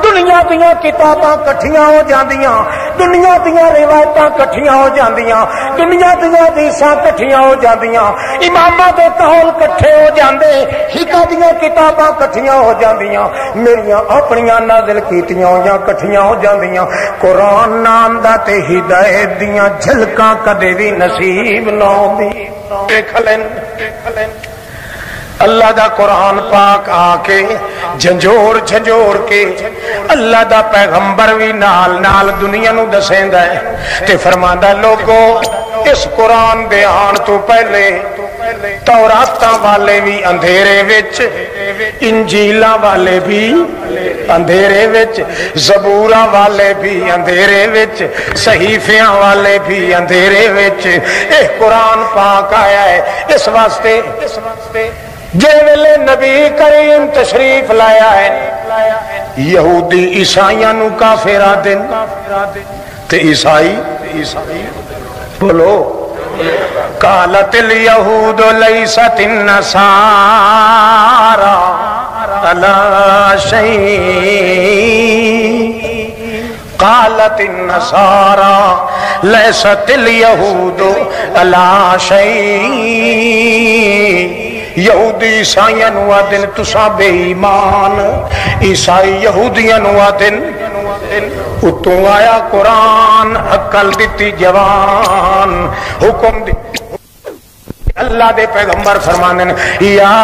دنیا دیاں کتاباں کٹھیاں ہو جاندیاں دنیا دیاں روایتاں کٹھیاں ہو جاندیاں دنیا دیاں حدیثاں کٹھیاں ہو جاندیاں اماماں دے قول کٹھے ہو جاندے حکمت دیاں کتاباں کٹھیاں ہو جاندیاں میریاں اپنیاں نازل کیتیاں ہویاں کٹھیاں ہو جاندیاں قرآن نام دا تے ہدایت دیاں جھلکاں کدے وی نصیب نہ ہوندی دیکھ لین اللہ دا قرآن پاک آ کے جھنجھوڑ جھنجھوڑ کے اللہ دا پیغمبر بھی نال نال دنیا نو دسیندا ہے تے فرماندا لوگو اس قرآن دے آن تو پہلے توراتاں والے بھی اندھیرے وچ انجیلاں والے بھی اندھیرے وچ زبوراں والے بھی اندھیرے وچ صحیفیاں والے بھی اندھیرے وچ اے قرآن پاک آیا ہے اس واسطے جے ویلے نبی کریم تشریف لایا ہے یہودی عیسائیاں نو کافر آدن تے عیسائی بولو قالت الیہود لیست النصارى علی شیء قالت النصارى لیست الیہود علی شیء یہودی عیسائیاں نو آدن تساں بے ایمان عیسائی یہودیاں نو آدن اتوں آیا قرآن عقل دتی جوان حکم دی اللہ دے پیغمبر فرمانے یا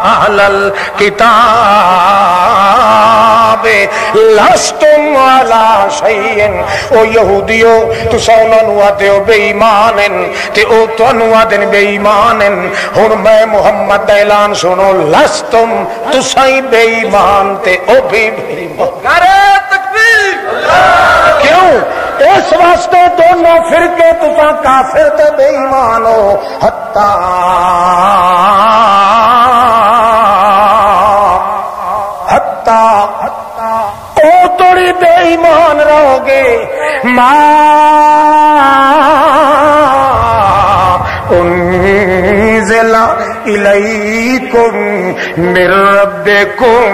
اہل الکتاب لستم علی شیء او یہودیو تساں انہاں نو آدے ہو بے ایمان تے او تانوں آدن بے ایمان ہن میں محمد دا اعلان سنو لستم تساں بے ایمان تے او بھی بے ایمان نعرہ تکبیر کیوں اس واسطے دونوں فرقے تساں کافر تے بے ایمان ہو حتی او توڑی بے ایمان رہو گے ما انزل الیکم من ربکم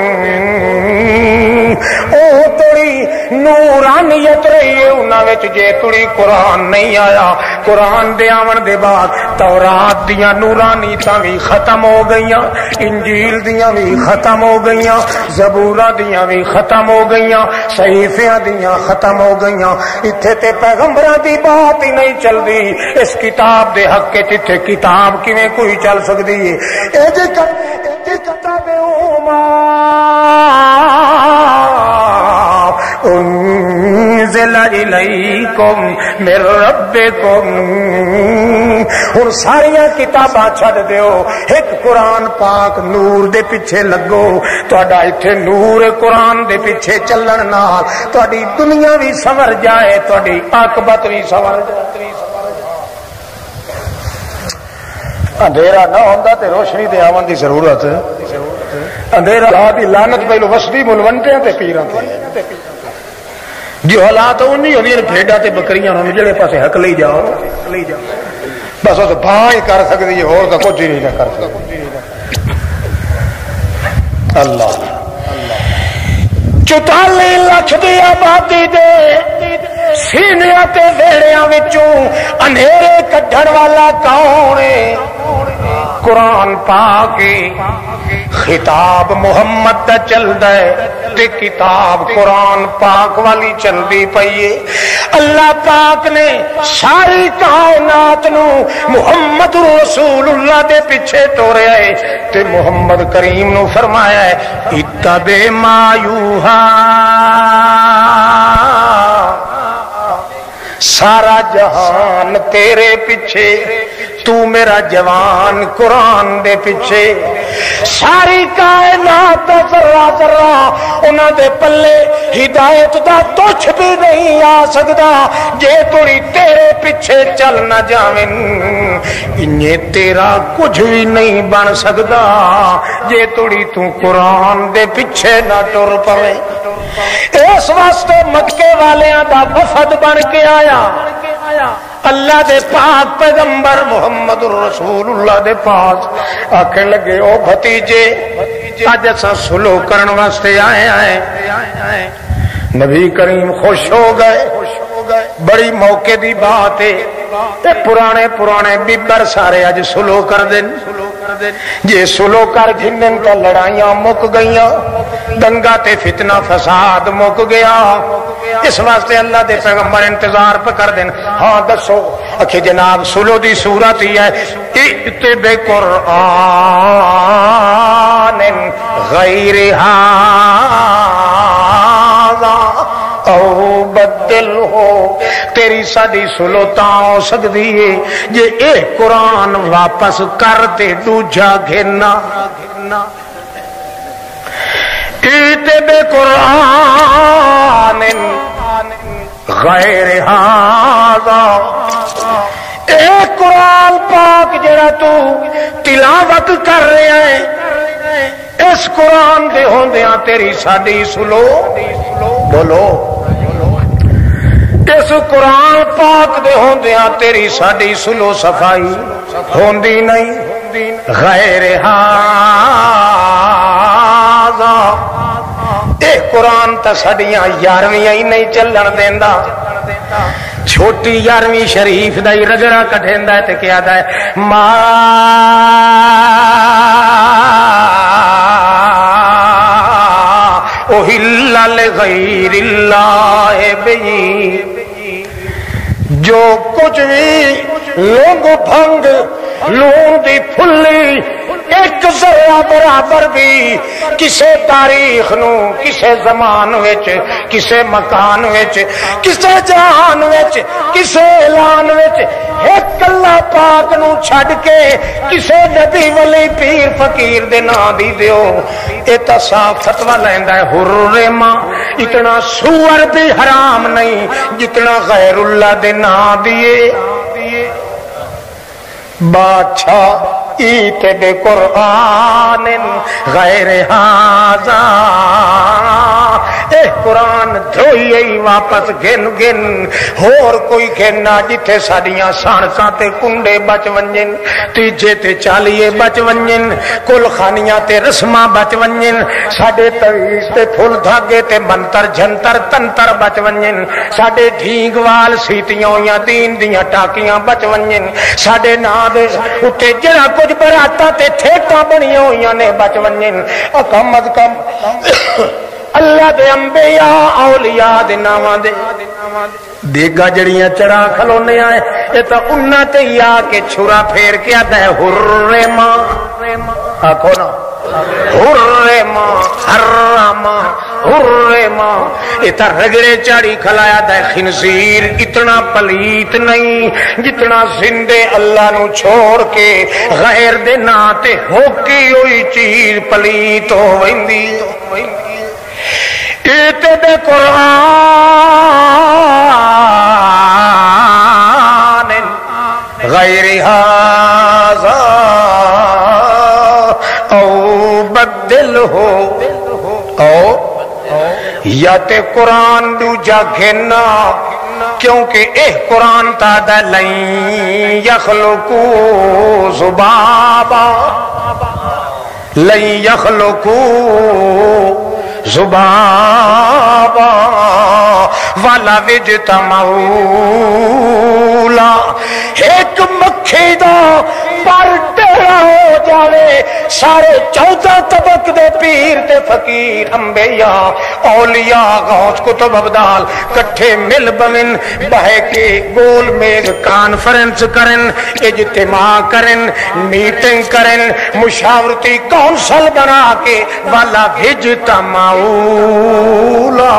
او توڑی نورانیت رہی ہے انہاں وچ جے توڑی قرآن نہیں آیا قرآن دے آون دے بعد تورات دیاں نورانیتاں بھی ختم ہو گئیاں انجیل دیاں بھی ختم ہو گئیاں زبوراں دیاں بھی ختم ہو گئیاں صحیفیاں دیاں ختم ہو گئیاں اتھے تے پیغمبراں دی بات ہی نہیں چل دی اس کتاب دے حق وچ اتھے کتاب کیویں کوئی چل سکدی ہے اے جے کتاب انزل الیکم من ربکم ہن ساریاں کتاباں چھڈ دیو ایک قرآن پاک نور دے پیچھے لگو تہاڈا ایتھے نور قرآن دے پیچھے چلن نال تہاڈی دنیا بھی سنور جائے تہاڈی عاقبت بھی سنور جائے اندھیرا نہ ہوندا تے روشنی دے آون دی ضرورت اندھیرا دی لعنت پہلو وسدی ملوندیاں تے پیراں تے جو حالات انہی ہوندی بھیڈاں تے بکریاں ہن جڑے پاسے حق لئی جاؤ بس او بھاں ہی کر سکدی ہے اور تا کچھ نہیں کر سکدی اللہ 44 لاکھ دی آبادی دے سینیاں تے ویڑیاں وچوں اندھیرے کڈھن والا کون ہے قرآن پاک خطاب محمد دا چلدا ہے تے کتاب قرآن پاک والی چلدی پئی ہے اللہ پاک نے ساری کائنات نو محمد رسول اللہ دے پیچھے ٹوریا ہے تے محمد کریم نو فرمایا ہے اتبع ما یوحا سارا جہان تیرے پیچھے تو میرا جوان قرآن دے پیچھے ساری کائنات دا ذرہ ذرہ انہاں دے پلے ہدایت دا تچھ بھی نہیں آ سکدا جے توڑی تیرے پیچھے چل نہ جاویں انہیں تیرا کچھ بھی نہیں بن سکدا جے توڑی تو قرآن دے پیچھے نہ ٹر پویں اس واسطے مکے والیاں دا وفد بن کے آیا اللہ دے پاک پیغمبر محمد رسول اللہ دے پاس آکھن لگے او بھتیجے اج اساں صلح کرن واسطے آئے ہیں نبی کریم خوش ہو گئے بڑی موقع دی بات ہے تے پرانے ببر سارے اج صلح کر دین جے صلح کر جنن تے لڑائیاں مک گئیاں دنگا تے فتنہ فساد مک گیا اس واسطے اللہ دے پیغمبر انتظار پہ کر دین ہاں دسو اکھے جناب صلح دی صورت ہی ہے اتبع قرآن غیر ھذا او بدل ہو تیری ساری صلح تاں ہو سکدی ہے جے اے قرآن واپس کر تے دوجا گھنا اتبع قرآن غیر ھذا اے قرآن پاک جڑا تو تلاوت کر رہا ہے اس قرآن دے ہوندیاں تیری ساری صلح بولو اس قرآن پاک دے ہوندیاں تیری ساری صلح صفائی ہوندی نہیں غیر ھذا اے قرآن تا ساڈیاں 11ویں ہی نہیں چلن دیندا چھوٹی 11ویں شریف دا ہی رگڑا کٹھیندا ہے تے کیا دا ہے ما اُحِلَّ لِغَيْرِ اللَّهِ بِهِ جو کچھ بھی لونگ بھنگ لون دی پھلی ایک ذرہ برابر بھی کسے تاریخ نو کسے زمان وچ کسے مکان وچ کسے جہان وچ کسے اعلان وچ ایک اللہ پاک نو چھڈ کے کسے نبی ولی پیر فقیر دے نام دی دیو اے تا صاف فتوی لیندا ہے حرما اتنا سور بھی حرام نہیں جتنا غیر اللہ دے نام دیے بادشاہ اتبع قرآن غیر ھذا اے قرآن دھوئی واپس گن گن ہور کوئی گھننا جتھے ساڈیاں سانکاں تے کنڈے بچ ونجن تیجے تے چالیے بچ ونجن کل خانیاں تے رسماں بچ ونجن ساڈے تویز تے پھل دھاگے تے منتر جھنتر تنتر بچ ونجن ساڈے ڈھینگ وال سیتیاں ہویاں دین دیاں ٹاکیاں بچ ونجن ساڈے نام دے اُتے جڑا کچھ براتا تے ٹھیکاں بنیاں ہویاں نے بچ ونجن کم از کم اللہ دے انبیاء اولیاء دے ناواں دے دیگا جڑیاں چڑھا کھلونے آئے یہ تو انہاں تے ہی آ کے چھرا پھیر کے آتا ہے حرما آکھو نا حرما حرما حرما یہ تو رگڑے چاڑی کھلایا دا ہے خنزیر اتنا پلیت نہیں جتنا زندے اللہ نو چھوڑ کے غیر دے ناتے ہوکی ہوئی چیز پلیت ہو ویندی اتبع قرآن غیر ھذا او بدل ہو او یا تے قرآن دوجا گھنا کیونکہ اے قرآن تا دا لن یخلقو ذبابا لن یخلقو ذبابا والا وجتمعوا ایک مکھی دا پر ٹیڑا ہو جاوے سارے 14 طبق دے پیر تے فقیر انبیاء اولیاء غوث کتب ابدال کٹھے مل بمن بہے کے گول میز کانفرنس کرن اجتماع کرن میٹنگ کرن مشاورتی کونسل بنا کے والا بھجتا مولا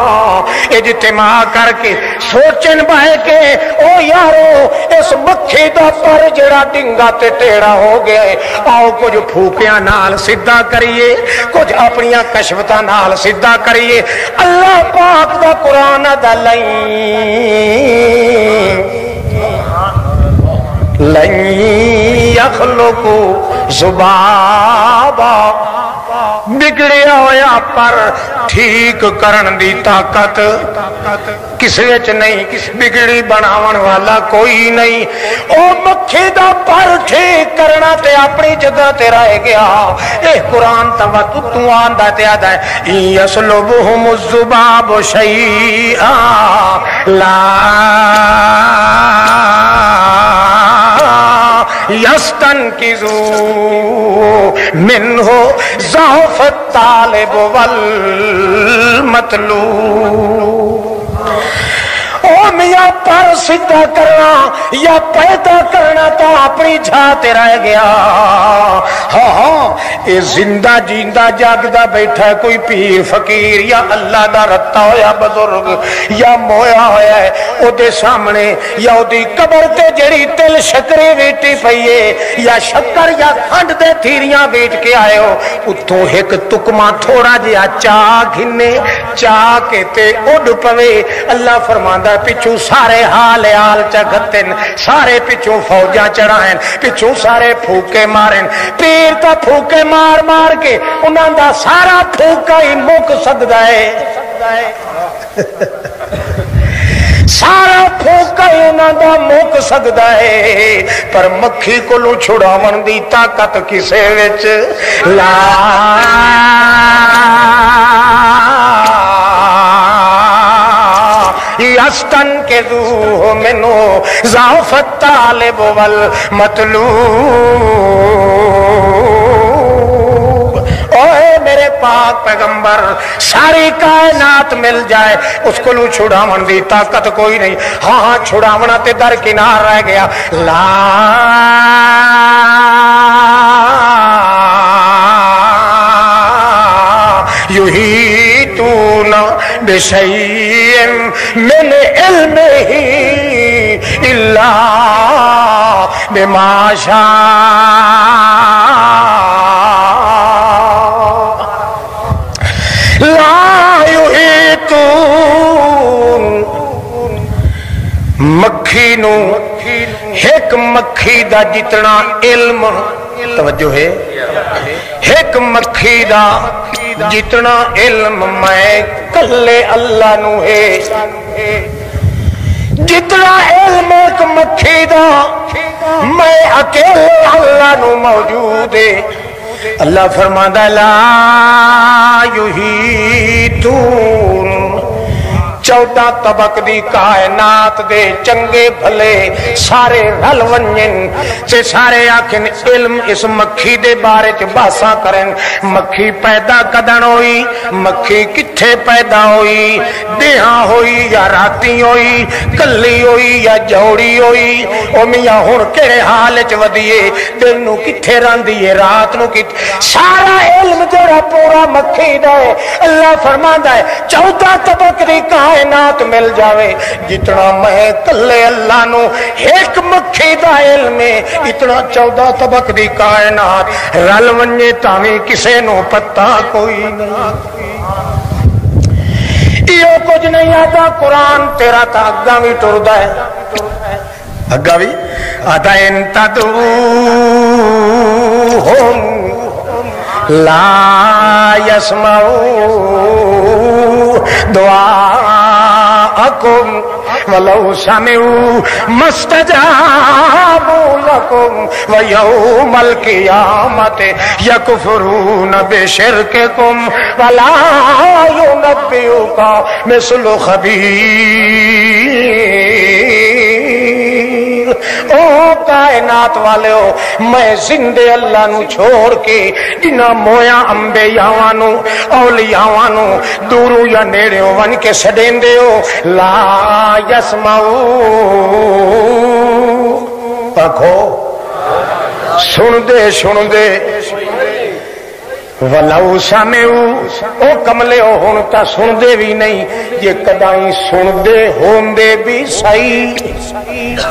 اجتماع کر کے سوچن بہے کے او یارو اس مکھی دا پر جڑا ڈنگا تے ٹیڑا ہو گیا ہے آؤ کچھ پھوکیاں نال سدھا کریے کچھ اپنیاں کشفتاں نال سدھا کریے اللہ پاک دا قرآن دا لن یخلقو ذبابا بگڑیا ہویا پر ٹھیک کرن دی طاقت کسی وچ نہیں بگڑی بناون والا کوئی نہیں او مکھی دا پر ٹھیک کرنا تے اپنی جگہ تے رہ گیا اے قرآن تو آندا تے آدا ہے یسلبہم الذباب شیئا لا یستنقذو منہ ضعف الطالب والمطلوب او میاں پر سدھا کرنا یا پیدا کرنا تو اپنی جھاتے رہ گیا ہاں ہاں یہ زندہ جیندہ جاگدہ بیٹھا ہے کوئی پیر فقیر یا اللہ دا رتا ہویا بزرگ یا مویا ہویا ہے او دے سامنے یا او دی قبر تے جڑی تل شکری ویٹی پئیے یا شکر یا کھنڈ دے تھیریاں ویٹ کے آئے ہو اتوں ایک تکما تھوڑا جیا چاہ گھنے چاہ کے تے اڈ پوے اللہ فرماندہ پچھو سارے حال چگتن سارے پچھو فوجاں چڑھائیں پچھو سارے پھوکے ماریں پیر تا پھوکے مار مار کے انہاں دا سارا پھوکا ہی مک سکدا ہے سارا پھوکا ہی انہاں دا مک سکدا ہے پر مکھی کولوں چھڑاون دی طاقت کسے وچ لا یستنقذوہ منہ ضعف الطالب والمطلوب اوے میرے پاک پیغمبر ساری کائنات مل جائے اس کو لو چھڑاون دی طاقت کوئی نہیں ہاں ہاں چھڑاونا تے در کنار رہ گیا لا یحیطون بشیء من علمہ الا بما شاء لا یحیطون مکھی نو ایک مکھی دا جتنا علم توجہ ہے ایک مکھی دا جتنا علم میں کلے اللہ نو ہے جتنا علم ایک مکھی دا میں اکیلے اللہ نو موجود ہے اللہ فرماتا لا یحیطون 14 طبق دی کائنات دے چنگے بھلے سارے رل ونجن سے سارے آکھن علم اس مکھی دے بارے چ باساں کرن مکھی پیدا کدن ہوئی مکھی کتھے پیدا ہوئی دیہاں ہوئی یا راتی ہوئی کلی ہوئی یا جوڑی ہوئی او میاں ہن کیڑے حال چ ودیے دن نو کتھے راندی ہے رات نو کتھے سارا علم جڑا پورا مکھی دا ہے اللہ فرماندا ہے 14 طبق دی کائنات مل جاوے جتنا میں کلے اللہ نو ایک مکھی دا علم ہے اتنا 14 طبق دی کائنات رل ونجے تاویں کسے نو پتہ کوئی نہیں یہ کچھ نہیں آتا قرآن تیرا تا اگا بھی ٹردا ہے اگا بھی آتا ان تدعوہم لا يسمعوا دعاءكم ولو سمعوا ما استجابوا لكم ويوم القيامة يكفرون بشرككم ولا ينبئك مثل خبير او کائنات والو میں زندے اللہ نو چھوڑ کے جنہ مویا انبیاء نو اولیاء نو دوروں یا نیڑیوں ون کے سڈیندے ہو لا یسمعو آکھو سن دے ولو سمعو او کملے ہن تا سن دے بھی نہیں جے کدائی سن دے ہوندے بھی صحیح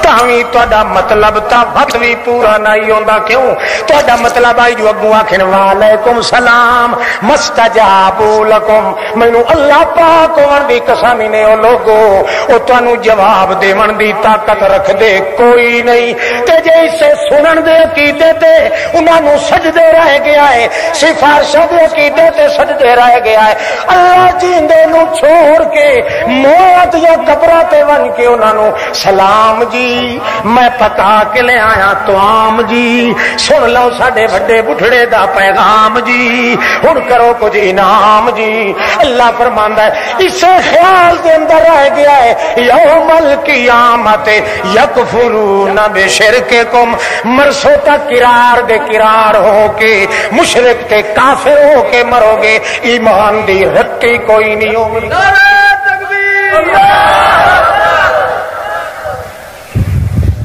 تاویں تہاڈا مطلب تا وقت بھی پورا نہیں ہوندا کیوں تہاڈا مطلب آئی جو اگوں آکھن وعلیکم سلام مستجابوا لکم مینوں اللہ پاک ہون دی قسم نے او لوگو او تانوں جواب دیون دی طاقت رکھ دے کوئی نہیں تے جے اسے سنن دے عقیدے تے انہاں نوں سجدے رہ گیا ہے صرف عقیدے تے سجدے رہ گیا ہے اللہ جیندے نو چھوڑ کے موت یا قبراں تے ون کے انہاں نو سلام جی میں پکا کے لے آیا تو عام جی سن لو ساڈے بڑے بڈھڑے دا پیغام جی ہن کرو کچھ انعام جی اللہ فرماندا ہے اس خیال دے اندر رہ گیا ہے یوم القیامت یکفرون بشرککم مرسو تک قرار دے قرار ہو کے مشرک تے کافر ہو کے مرو گے ایمان دی رتی کوئی نہیں ہوگی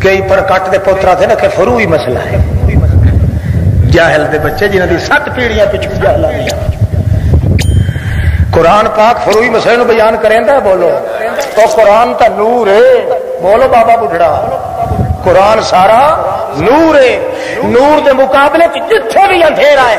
کئی پر کٹ دے پوترا تھے نا کہ فروئی مسئلہ ہے جاہل دے بچے جنہاں دی 7 پیڑیاں پچھو جاہل آ قرآن پاک فروئی مسئلے نو بیان کریں دا بولو تو قرآن تا نور ہے بولو بابا بڑھڑا قرآن سارا نور ہے نور دے مقابلے جتھے بھی اندھیرا ہے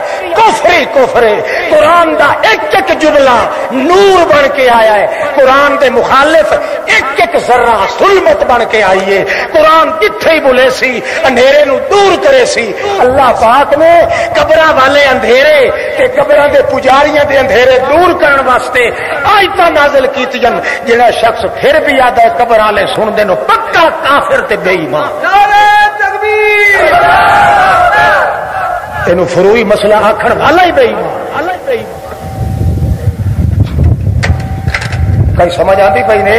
کفر ہے قرآن دا ایک ایک جملہ نور بن کے آیا ہے قرآن دے مخالف ایک ایک ذرہ ظلمت بن کے آئی ہے قرآن جتھے ہی بولے سی اندھیرے نو دور کرے سی اللہ پاک نے قبراں والے اندھیرے تے قبراں دے پجاریاں دے اندھیرے دور کرن واسطے آیتاں نازل کیتیاں جڑا شخص پھر بھی آدا ہے قبر والے سن دے نو پکا کافر تے بے ایمان تینوں فروئی مسئلہ آخر والا ہی بے ایمان کئی سمجھ آتی پئی نے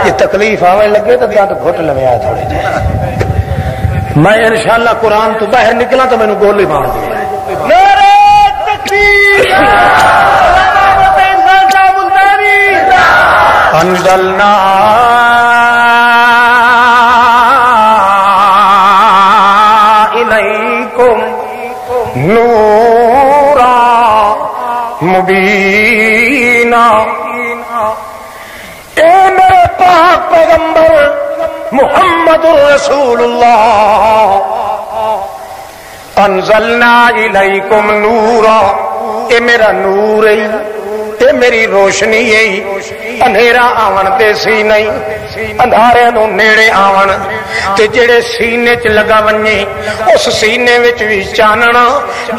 یہ تکلیف آنے لگے تو دانت گھٹ لویا تھوڑے جی میں انشاءاللہ قرآن تو باہر نکلا تو مینوں گولی مار دی نعرہ تکبیر انزلنا نورا مبینا اے میرے پاک پیغمبر محمد رسول اللہ انزلنا الیکم نورا اے میرا نور ہے اے میری روشنی ہے اندھیرا آون دے سی نہیں اندھارے نو نیڑے آون تے جڑے سینے چ لگا ونجے اس سینے وچ وی چاننا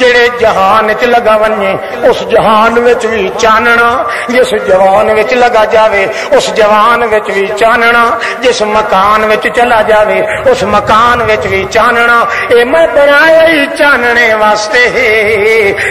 جڑے جہان وچ لگا ونجے اس جہان وچ وی چاننا جس جوان وچ لگا جاوے اس جوان وچ وی چاننا جس مکان وچ چلا جاوے اس مکان وچ وی چاننا اے میں بنایا ہی چاننے واسطے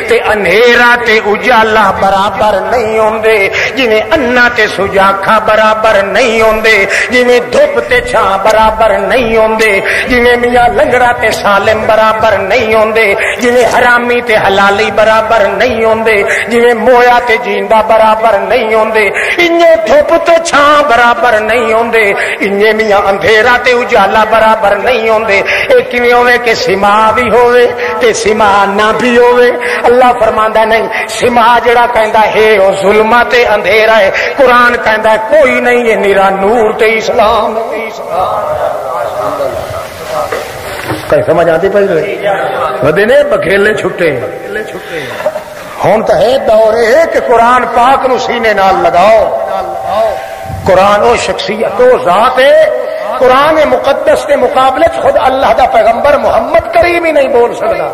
تے اندھیرا تے اجالا برابر نہیں ہوندے جویں انا تے سجاکھا برابر نہیں ہوندے جویں دھوپ تے چھاں برابر نہیں ہوندے جویں میاں لنگڑا تے سالم برابر نہیں ہوندے جویں حرامی تے حلالی برابر نہیں ہوندے جویں مویا تے جیندا برابر نہیں ہوندے انجے دھوپ تے چھاں برابر نہیں ہوندے انجے میاں اندھیرا تے اجالا برابر نہیں ہوندے اے کیویں ہوے کہ سما بھی ہوے تے سما نہ بھی ہوے اللہ فرماندا نہیں سما جڑا کہندا ہے او ظلمت تے اندھیرا ہے قرآن کہندا ہے کوئی نہیں ہے نیرا نور تے اسلام کہیں سمجھ آتی پئی ودے نے بکھیلے چھٹے ہن تو ہے دور ہے کہ قرآن پاک نو سینے نال لگاؤ قرآن او شخصیت او ذات ہے قرآن مقدس کے مقابلے خود اللہ دا پیغمبر محمد کریم ہی نہیں بول سکتا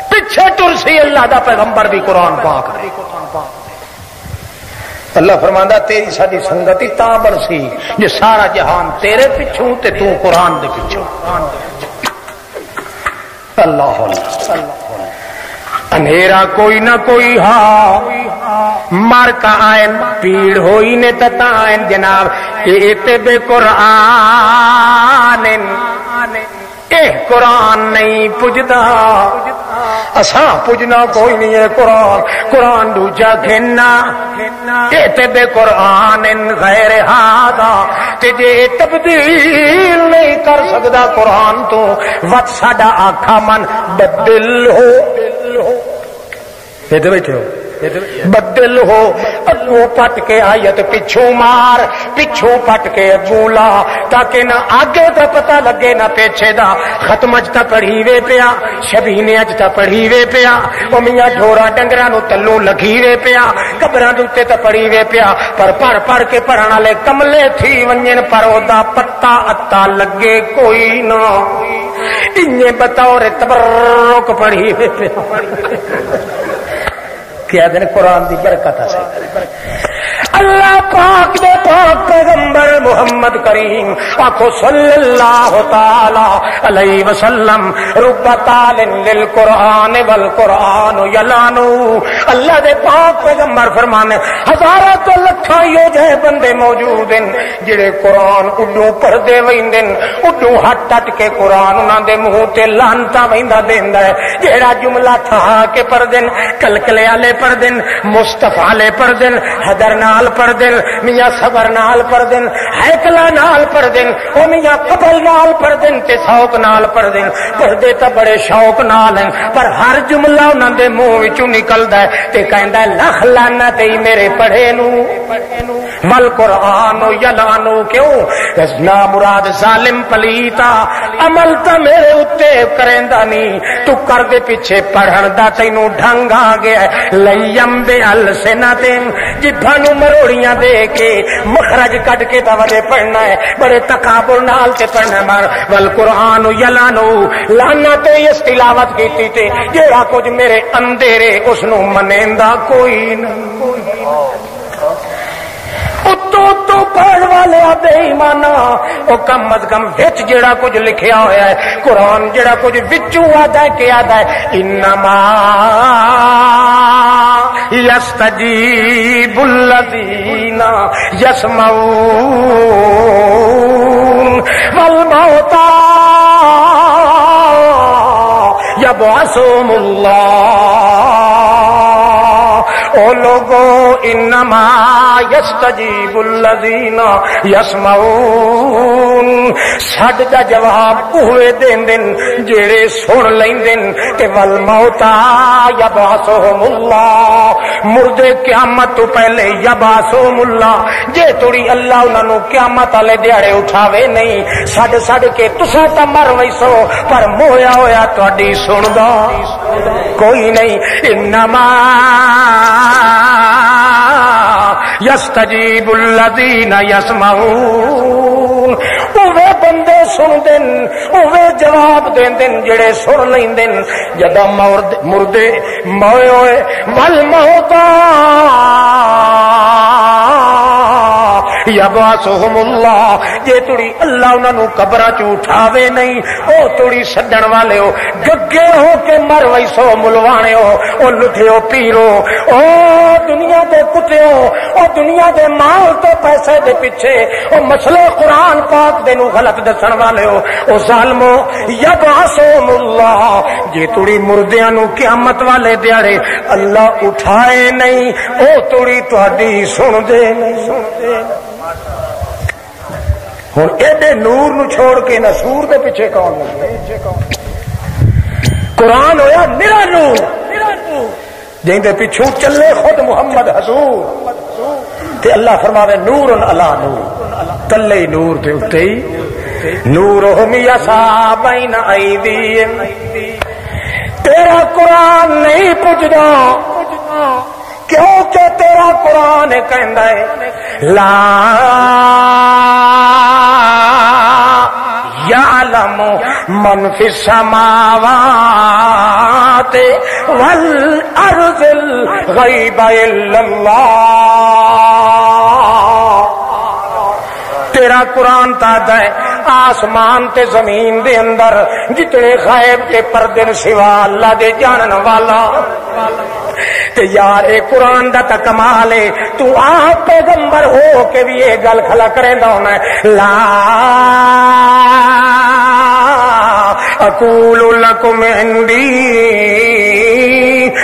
پیچھے ٹر سی اللہ دا پیغمبر بھی قرآن پاک اللہ فرماندا تیری ساری سنگتی تاں برسی جو سارا جہان تیرے پچھوں تے تو قرآن دے پچھوں اللہ اندھیرا کوئی نہ کوئی ہاں مار کا آئین پیڑ ہوئی نے تتائن جناب ایتے بے قرآن قرآن نہیں پجدا اساں پجنا کوئی نہیں ہے قرآن قرآن دوجا گھننا ایتے بے قرآن غیر ہادا تجھے تبدیل نہیں کر سکدا قرآن تو وقت ساڈا آکھا من بدل ہو ایتے بیٹھے ہو بدل ہو اگوں پٹ کے آیت پچھوں مار پچھوں پٹ کے اگوں لا تاکہ نہ آگے دا پتہ لگے نہ پیچھے دا ختم اجتا پڑھی وے پیا شبینے اجتا پڑھی وے پیا او میاں ڈھورا ڈنگراں نو تلو لگی وے پیا قبراں دے اوتے تے پڑھی وے پیا پر پڑھ کے پڑھن والے کملے تھی ونجن پر او دا پتا اتا لگے کوئی نہ انہیں بطور تبرک پڑھی وے پیا کیا دن قرآن دی برکت ہے اللہ پاک دے پاک پیغمبر محمد کریم آخو صلی اللہ تعالی علیہ وسلم رب تال للقرآن والقرآن یلانو اللہ دے پاک پیغمبر فرمانے ہزارہ تو لکھاں یو جے بندے موجود ہیں جڑے قرآن اڈوں پڑھدے ویندن اڈوں ہٹ ہٹ کے قرآن انہاں دے منہ تے لعنتاں ویندا دیندا ہے جیڑا جملہ تھا کے پڑھدن کلکلے والے پڑھدن مصطفی والے پڑھدن حیدر نال پڑھ دن میاں صبر نال پڑھ دن ہیکلا نال پڑھ دن او میاں قبل نال پڑھ دن تے شوق نال پڑھ دن پڑھ دے تے بڑے شوق نال ہیں پر ہر جملہ انہاں دے منہ وچوں نکلدا ہے تے کہندا ہے لکھ لعنت ای میرے پڑھے نو ول قرآن یلانو کیوں نا مراد ظالم پلیتا عمل تا میرے اتے کریندا نہیں تو کر دے پیچھے پڑھن دا تینوں ڈھنگ آ گیا لیم بے السنتم جبھاں نو مروڑیاں دے کے مخرج کٹ کے تاوجہ پڑھنا ہے بڑے تکابر نال تے پڑھنا مار والقرآن یلانو لعنت اس تلاوت کیتی تے جیڑا کچھ میرے اندھیرے اس نو منیندا کوئی نہ تو پڑھ والے بے ایمانا او کم از کم وچ جڑا کچھ لکھیا ہویا ہے قرآن جڑا کچھ وچوں آدا ہے کہ آدا ہے انما یستجیب الذین یسمعون والموتى یبعثهم اللہ او لوگو انما یستجیب الذین یسمعون سڈ دا جواب اوے دین دن جڑے سن لیندن تے والموتى یبعثهم اللہ مردے قیامت تو پہلے یبعثهم اللہ جے توڑی اللہ انہاں نو قیامت والے دیہڑے اٹھاوے نہیں سڈ کے تساں تا مر ویسو پر مویا ہویا تہاڈی سندا کوئی نہیں انما یستجیب الذین یسمعون اوے بندے سن دن اوے جواب دین دن جڑے سن لیندن جدا مردے موئے ہوئے والموتى یبعثهم اللہ جے توڑی اللہ انہاں نو قبراں چ اٹھاوے نہیں او توڑی سڈن والے ہو گگے ہو کے مر ویسو ملوانے ہو او لٹھیو پیرو او دنیا دے کتےو او دنیا دے مال تے پیسے دے پیچھے او مسئلے قرآن پاک دے نو غلط دسن والے ہو او ظالمو یبعثهم اللہ جے توڑی مردیاں نو قیامت والے دیارے اللہ اٹھائے نہیں او توڑی تہاڈی سن دے نہیں ہوں ایڈے نور نو چھوڑ کے نہ سور دے پیچھے کون لگے قرآن ہویا میرا نور جن دے پیچھوں چلے خود محمد حضور تے اللہ فرماوے نور علی نور تلے نور دے اتے ہی نورہم یسعی بین ایدیہم تیرا قرآن نہیں پجدا کیونکہ تیرا قرآن کہندا ہے لا یعلم من فی السماوات والارض الغیب الا اللہ تیرا قرآن تادا ہے آسمان تے زمین دے اندر جتنے غائب تے پردے سوا اللہ دے جانن والا تے یار اے قرآن دا تا کمال ہے، تو آپ پیغمبر ہو کے بھی یہ گل کھلا کریں دا ہونا ہے لا اقول لکم عندی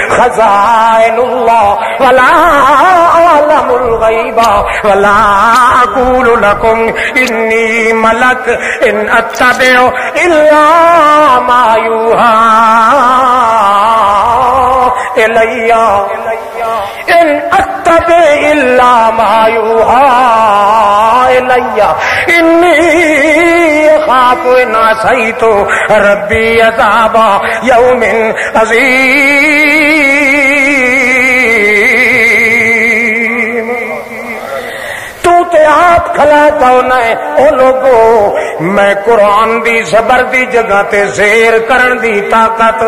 خزائن اللہ ولا اعلم الغیب ولا اقول لکم انی ملک ان اتبع الا ما یوحی الی ان اتبع الا ما یوحی الی انی اخاف ان عصیت ربی عذاب یوم عظیم۔ تو تے آپ کھلا ہونا ہے او لوگو میں قرآن دی زبر دی جگہ تے زیر کرن دی طاقت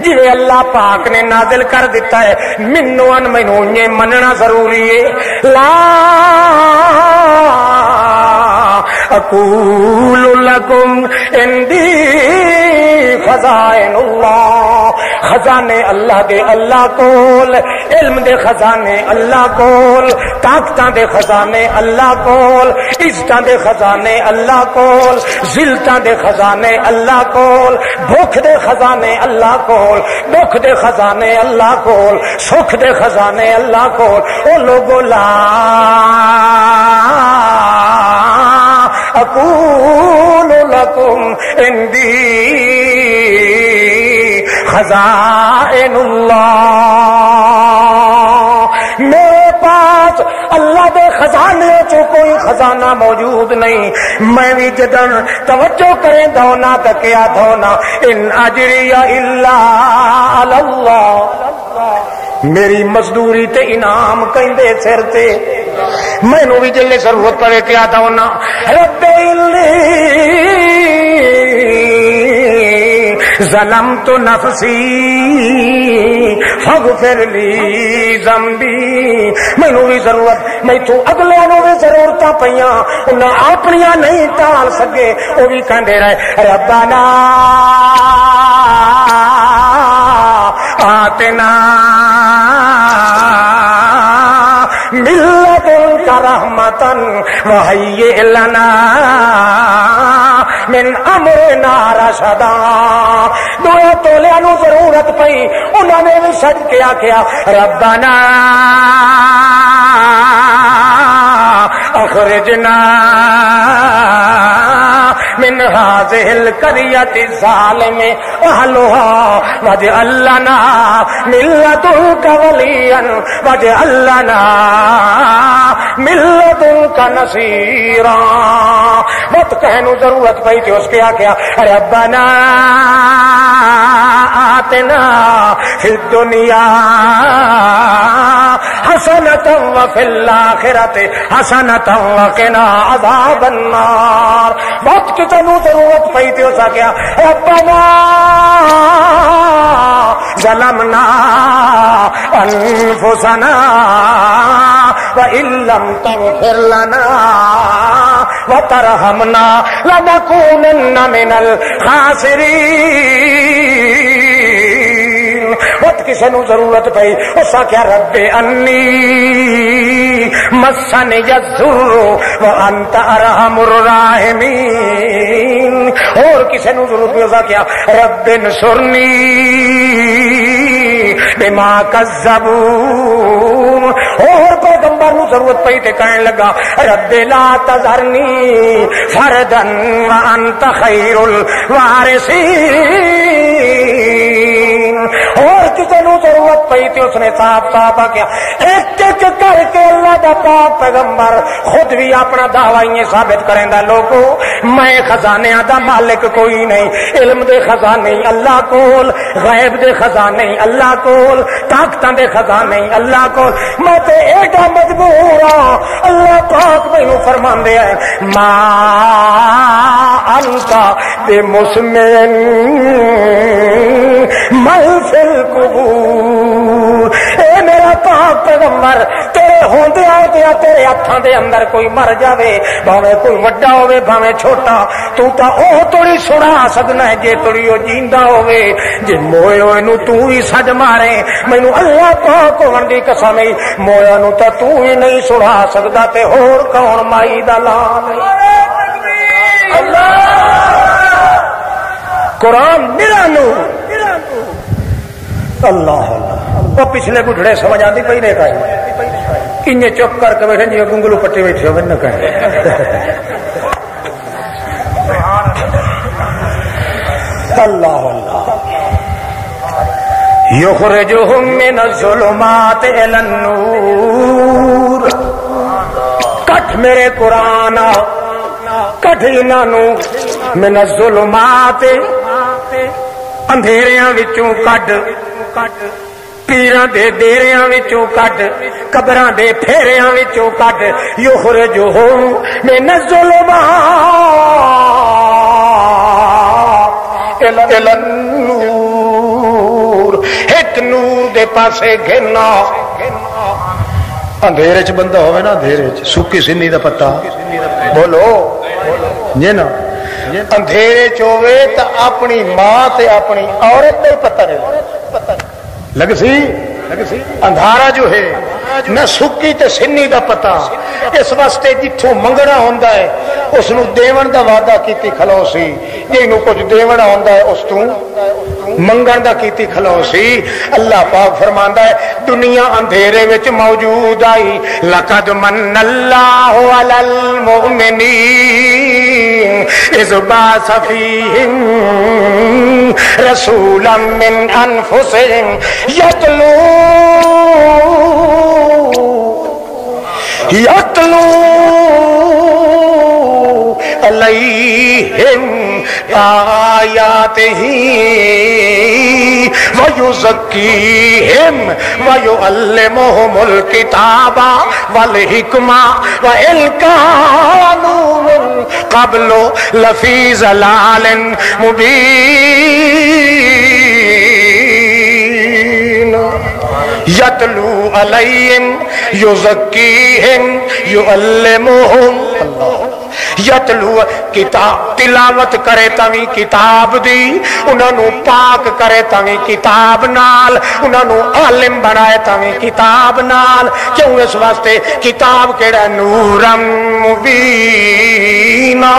جی اللہ پاک نے نازل کر دیتا ہے منو ان مینو یہ مننا ضروری ہے لا اقول لکم عندی خزائن اللہ، خزانے اللہ دے اللہ کول، علم دے خزانے اللہ کول، طاقتاں دے خزانے اللہ کول، عزتاں دے خزانے اللہ کول، ذلتاں دے خزانے اللہ کول، بھوک دے خزانے اللہ کول، دکھ دے خزانے اللہ کول، سکھ دے خزانے اللہ کول۔ او لوگو لا اقول لکم عندی خزائن اللہ، میرے پاس اللہ دے خزانے چ کوئی خزانہ موجود نہیں، میں بھی جدن توجہ کریں دونا تکیا دھونا ان اجری الا علی اللہ، میری مزدوری تے انعام کہندے سر تے مینوں بھی جلے ضرورت پڑے کیا دونا رب ظلمت نفسی فاغفر لی ذنبی، مینوں بھی ضرورت میں تو اگلے نو بھی ضرورتاں پیاں انہاں اپنیاں نہیں ٹال سکے، وہ بھی کہندے رہے ربنا آتنا من لدنک رحمۃ وہیئ لنا من امرنا رشدا۔ دو تولیاں نو ضرورت پئی، انہوں نے بھی سج کے آخیا ربنا اخرجنا من هذه القرية الظالم أهلها واجعل لنا من لدنك وليا واجعل لنا من لدنك نصيرا۔ وقت کہنو ضرورت پئی تھی اس کے آخیا ربنا آتنا فی الدنیا حسنة وفی الآخرة حسنة وقنا عذاب النار۔ وقت کی تنو ضرورت پئی تھی اس آخیا ربنا ظلمنا انفسنا وإن لم تغفر لنا وترحمنا لنكونن من الخاسرين۔ وقت کسی نو ضرورت پئی اس آخیا رب انی مسنی الضر وانت ارحم الراحمین۔ اور کسی نو ضرورت پئی اس آخیا رب انصرنی بما کذبون۔ اور پیغمبر نو ضرورت پئی تے کہنے لگا رب لا تذرنی فردا وانت خیر الوارثین۔ اور کسی نو ضرورت پئی تے اس نے صاف صاف کیا ایک ایک کر کے اللہ دا پاک پیغمبر خود بھی اپنا دعویٰ یہ ثابت کریندا لوگو میں خزانیاں دا مالک کوئی نہیں، علم دے خزانے اللہ کول، غیب دے خزانے اللہ کول، طاقتاں دے خزانے اللہ کول، میں تے ایڈا مجبور ہاں۔ اللہ پاک مینوں فرماندے ہیں ما انت بمسمن من فی القبور۔ اے میرا پاک پیغمبر تیرے ہوندیاں تے تیرے ہاتھاں دے اندر کوئی مر جاوے بھاویں کوئی وڈا ہوے بھاویں چھوٹا تو تا او توڑی سنا سکنا ہے جے توڑی او جیندا ہوے جے موئے ہوئے نو تو ہی سج مارے مینوں اللہ پاک ہون دی قسم ہے مویا نو تا تو ہی نہیں سنا سکدا تے ہور کون مائی دا لال اللہ قرآن میرا نور اللہ اللہ وہ پچھلے بڑھڑے سمجھ آتی پی نے کہیں انہیں چپ کر کے بیٹھے جی گنگلو پٹے بیٹھے ہو نہ کہیں اللہ اللہ یخرجہم من الظلمات الی النور کٹ میرے قرآن کٹ انہوں من الظلمات اندھیریاں وچوں کڈ پیراں دے دیریاں وچوں کڈ قبراں دے پھیریاں وچوں کڈ یخرجہم من الظلمات الی النور ایک نور دے پاسے گھنا اندھیرے چ بندہ ہوئے نا اندھیرے چ سکی سنی دا پتہ بولو یہ نا اندھیرے چوے تو اپنی ماں تے اپنی عورت کا پتہ نہیں لگ سی اندھارا جو ہے نہ سکی تے سنی دا پتہ اس واسطے جتھوں منگنا ہوندا ہے اس نو دیون دا وعدہ کیتی کھلو سی جنوں کچھ دیونا ہوندا ہے اس تو منگن دا کیتی کھلو سی اللہ پاک فرماندا ہے دنیا اندھیرے وچ موجود آئی لقد من اللہ علی المؤمنین اذ بعث فیہم رسولا من انفسہم یتلو علیہم آیاتہ ویزکیہم ویعلمہم الکتاب والحکمہ وإن کانوا من قبل لفی ضلال مبین یتلو علیہم یزکیہم یعلمہم یتلو کتاب تلاوت کرے تاوی کتاب دی انہوں پاک کرے تاوی کتاب نال انہوں عالم بنائے تاوی کتاب نال کیوں اس واسطے کتاب کیڑا نورم مبینہ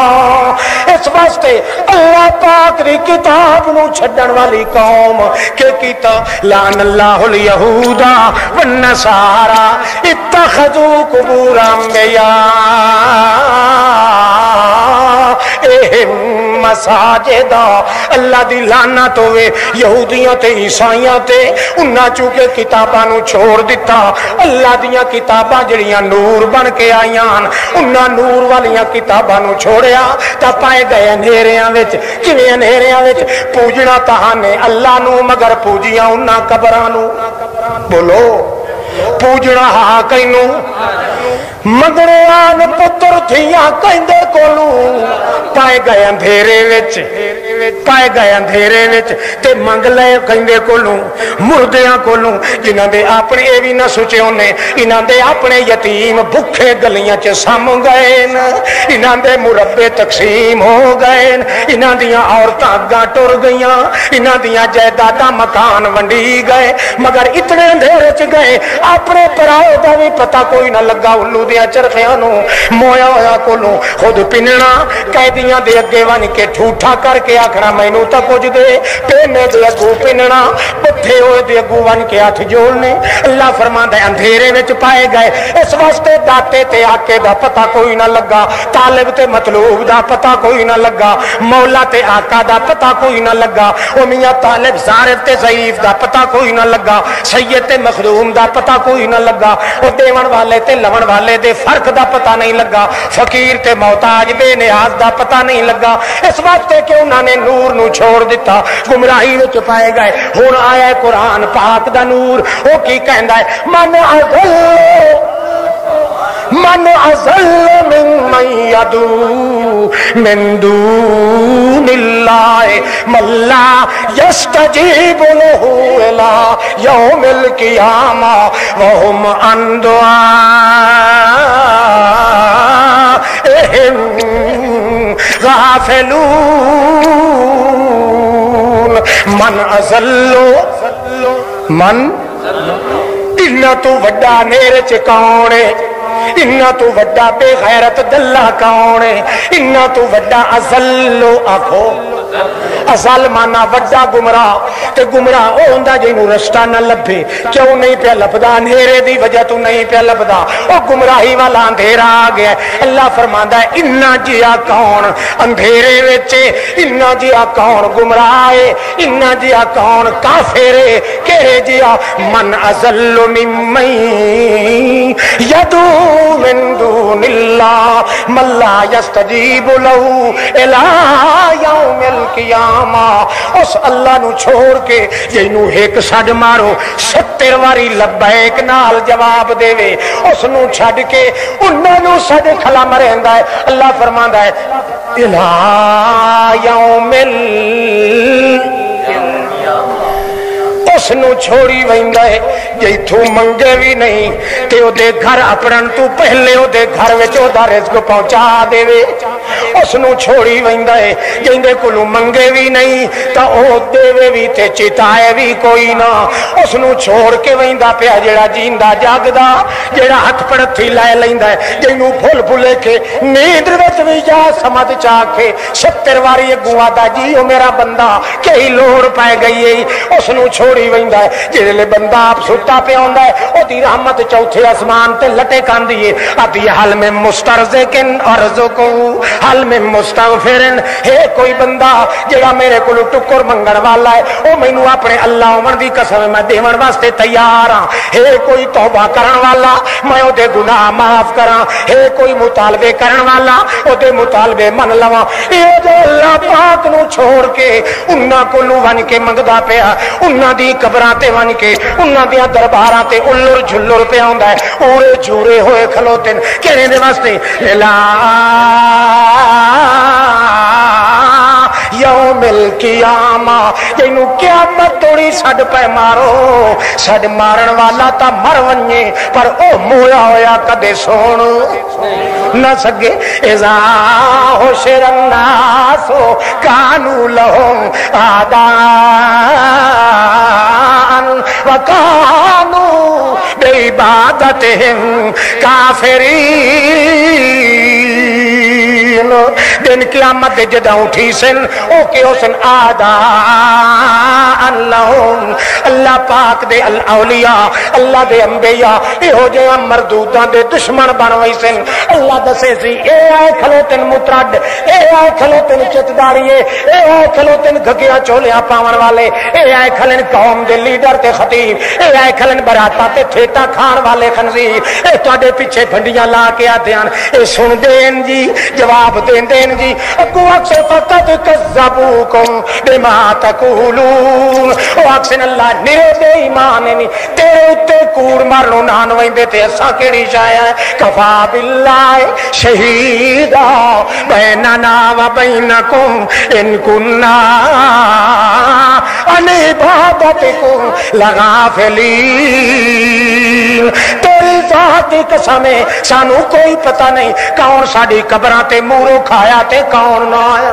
اس واسطے اللہ پاک دی کتاب نو چھڈن والی قوم کہ کیتا لعن اللہ الیہود والنصارى اتخذوا قبور انبیاء مساجدہ اللہ دی لعنت ہوئے یہودیاں تے عیسائیاں تے انہاں چونکہ کتاباں نو چھوڑ دیتا اللہ دیاں کتاباں جڑیاں نور بن کے آئیاں انہاں نور والیاں کتاباں نو چھوڑیا تا پائے گئے اندھیریاں وچ کیویں اندھیریاں وچ پوجنا تہانے اللہ نو مگر پوجیاں انہاں قبراں نو بولو پوجنا ہا کینو مگر آن پتر تھیاں کہندے کولو پائے گئے اندھیرے وچ تے منگ لے کہندے کولو مردیاں کولو جنہاں دے اپنے اے وی نہ سوچے ہونے انہاں دے اپنے یتیم بھکھے گلیاں چ سم گئے انہاں دے مربے تقسیم ہو گئے انہاں دیاں عورتاں اگاں ٹر گئیاں انہاں دیاں جائیداداں مکان ونڈی گئے مگر اتنے اندھیرے چ گئے اپنے پراؤ دا بھی پتہ کوئی نہ لگا الو دیا چرخیاں نو مویا ہویا کولو خود پننا قیدیاں دے اگے ون کے ٹھوٹا کر کے آکھنا مینوں تا کچھ دے پینے دے اگو پننا پٹھے ہوئے دے اگو ون کے ہاتھ جوڑنے اللہ فرماندا ہے اندھیرے وچ پائے گئے اس واسطے داتے تے آکے دا پتہ کوئی نہ لگا طالب تے مطلوب دا پتہ کوئی نہ لگا مولا تے آقا دا پتہ کوئی نہ لگا او میاں طالب ظارف تے ضعیف دا پتہ کوئی نہ لگا سید تے مخدوم دا پتہ کوئی نہ لگا او دیون والے تے لون والے دے فرق دا پتہ نہیں لگا فقیر تے محتاج بے نیاز دا پتہ نہیں لگا اس واسطے کہ انہوں نے نور نو چھوڑ دیتا گمراہی وچ پائے گئے ہن آیا ہے قرآن پاک دا نور او کی کہندا ہے من اضل ممن یدعو من دون اللہ من لا یستجیب له الی یوم القیامہ وهم عن دعائہم غافلون من اضل من انہاں تو وڈا نیرے چ کون ہے انہاں تو وڈا بے غیرت دلہ کون ہے انہاں تو وڈا اضل آکھو اصل مانا وڈا گمراہ تے گمراہ او ہوندا جینوں رستہ نہ لبھے کیوں نہیں پیا لبدا اندھیرے دی وجہ تو نہیں پیا لبدا او گمراہی والا اندھیرا آ گیا اللہ فرماندا ہے انہا جیا کون اندھیرے وچ انہا جیا کون گمراہ ہے انہا جیا کون کافر ہے کہڑے جیا من اضل ممن يدعو من دون اللہ من لا يستجیب له الى یوم القیامہ اس اللہ نو چھوڑ کے جنوں ایک سڈ مارو 70 واری لبیک نال جواب دے اس نو چھڈ کے انہاں نو سڈ کھلا مریندا ہے اللہ فرماندا ہے الہ یوم اس نو چھوڑی ویندا ہے جیتھوں منگے بھی نہیں تے او دے گھر اپڑن تو پہلے او دے گھر وچ او دا رزق پہنچا دے اس نو چھوڑی ویندا ہے جیندے کولوں منگے بھی نہیں تا او دے بھی تے چتائے بھی کوئی نہ اس نو چھوڑ کے ویندا پیا جیڑا جیندا جاگدا جیڑا ہتھ پڑتھی لے لیندا ہے جینوں پھل پھلے کے نیند وچ وی جا سمجھ چا کے 70 واری اگوں آدا جی او میرا بندہ کئی لوڑ پے گئی ہے اس نو چھوڑی ویندا ہے جڑے بندہ آپ ستا پہ ہوندا ہے او دی رحمت چوتھے آسمان تے لٹے کاندی ہے ابھی حل میں مسترزقن ارزقو حل میں مستغفرن ہے کوئی بندہ جڑا میرے کول ٹکر منگن والا ہے او مینوں اپنے اللہ عمر دی قسم میں دیون واسطے تیار ہاں ہے کوئی توبہ کرن والا میں او دے گناہ معاف کراں ہے کوئی مطالبے کرن والا او دے مطالبے من لواں اے جو اللہ پاک نو چھوڑ کے انہاں کولوں ون کے منگدا پیا انہاں دی قبراں تے ون کے انہاں دیاں درباراں تے الر جھلر پہ آندا ہے اورے جورے ہوئے کھلوتے کہنے دے واسطے لا یوم القیامہ جنوں قیامت توڑی سڈ پہ مارو سڈ مارن والا تا مر ونجے پر او مویا ہویا کدے سون نہ سکے اذا حشر الناس کانوا لهم اعداء وکانوا بعبادتهم کافرین دن قیامت جدا اٹھی سن او کہ حسن آداء لهم اللہ پاک دے الاولیاء اللہ دے انبیاء ایہو جہاں مردوداں دے دشمن بن وئی سن اللہ دسے سی اے آئے کھلوتن مترڈ اے آئے کھلوتن چتداریے اے آئے کھلوتن گھگیاں چولیاں پاون والے اے آئے کھلن قوم دے لیڈر تے خطیب اے آئے کھلن براتا تے ٹھیٹا کھان والے خنزیر اے تواڈے پیچھے بھنڈیاں لا کے آتے ہیں اے سن دین جی جواب دین دین جی اگو اکثر فقط کذبوکم بما تقولون او اکثر اللہ نرے دے ایمان نہیں تیرے اتے کوڑ مارنو نان ویندے تے اسا کیڑی شایا ہے کفا باللہ شہیدا بیننا و بینکم ان کننا ان عبادتکم لغافلین تیری ذات دی قسم ہے سانو کوئی پتہ نہیں کون ساڈی قبراں تے مورو کھایا تے کون نہ آیا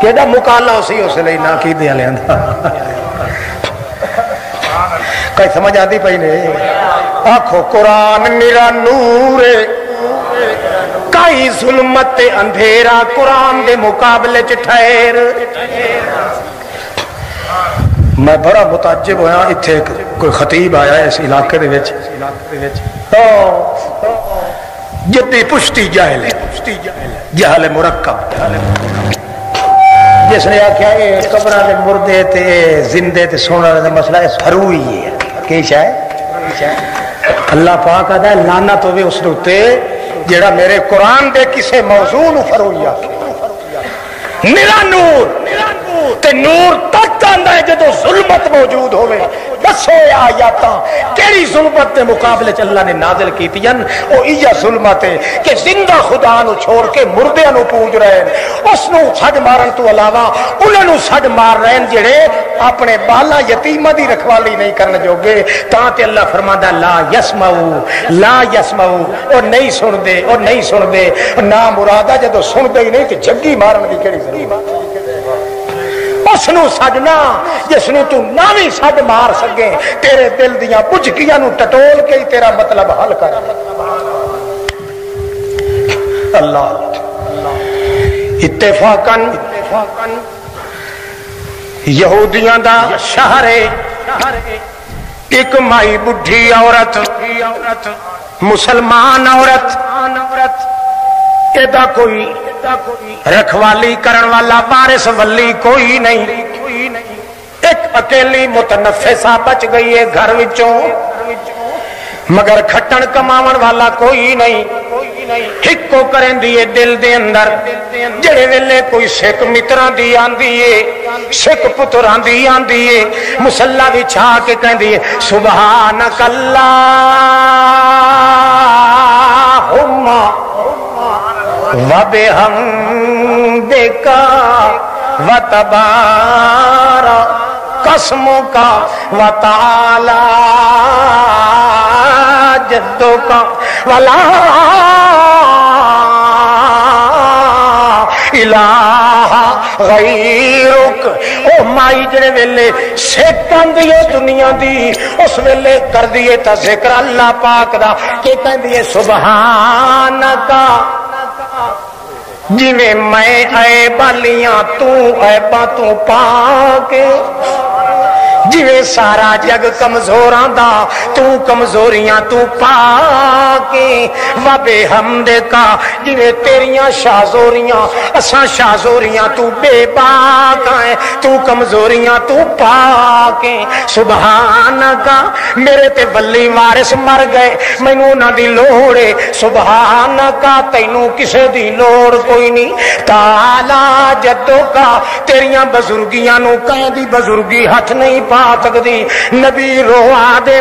کیڑا مکالا اسی اس لیے نہ کی دے لیاندا کئی سمجھ آتی پئی نے آکھو قرآن میرا نور کئی ظلمت اندھیرا قرآن دے مقابلے چ ٹھہر میں بڑا متعجب ہویا اتھے کوئی خطیب آیا ہے اس علاقے دے وچ جدی پشتی جاہل ہے جہل مرکب جس نے آخیا یہ قبراں دے مردے تے زندے تے سونے دا مسئلہ ہے فروئی ہے کی شاید اللہ پاک آدھا ہے لعنت ہوے اس تے جڑا میرے قرآن دے کسے موضوع نو فروئی آکھے میرا نور تے نور تک آندا ہے جدو ظلمت موجود ہوے دسو آیاتاں کیڑی ظلمت کے مقابلے چ اللہ نے نازل کیتیاں او ایہ ظلمت ہے کہ زندہ خدا نو چھوڑ کے مردیاں نو پوج رہے ہیں اس نو سڈ مارن تو علاوہ انہاں نو سڈ مار رہے ہیں جڑے اپنے بالا یتیماں دی رکھوالی نہیں کرن جوگے تاں تے اللہ فرماندا لا یسمعو او نہیں سن دے او نہیں سن دے نا مرادہ جدو سن دے ہی نہیں تے جگی مارن دی کیڑی ضرورت اس نو سڈنا جس نو تو ناویں سڈ مار سکے تیرے دل دیاں بجکیاں نو ٹٹول کے ہی تیرا مطلب حل کر اللہ اتفاقاً یہودیاں دا شہر ایک مائی بڈھی عورت مسلمان عورت ایدا کوئی رکھوالی کرن والا وارث ولی کوئی نہیں ایک اکیلی متنفسہ بچ گئی ہے گھر وچوں مگر کھٹن کماون والا کوئی نہیں ہکو کرن دیے دل دے اندر جڑے ویلے کوئی سکھ متراں دی آندی ہے سکھ پتراں دی آندی ہے مصلا وچھا کے کہندی ہے سبحانک اللہم وبحمدک وتبارک اسمک وتعالی جدک ولا الہ غیرک او مائی جڑے ویلے سیکن دیے دنیا دی اس ویلے کر دیے تا ذکر اللہ پاک دا کہ کہندی سبحانکا جی میں عیب والیاں تو عیباں تو پاک جی سارا جگ کمزوراں دا تو کمزوریاں تو پاک وبے حمد کا جی تیریاں شازوریاں اساں شازوریاں تو بے باک ہیں تو کمزوریاں تو پاک سبحانکا میرے تے ولی وارث مر گئے مینوں نہ دی لوڑ ہے سبحانکا تینوں کسے دی لوڑ کوئی نہیں تعالی جدوں کا تیریاں بزرگیاں نو کہیں دی بزرگی ہاتھ نہیں پا سکتی نبی روا دے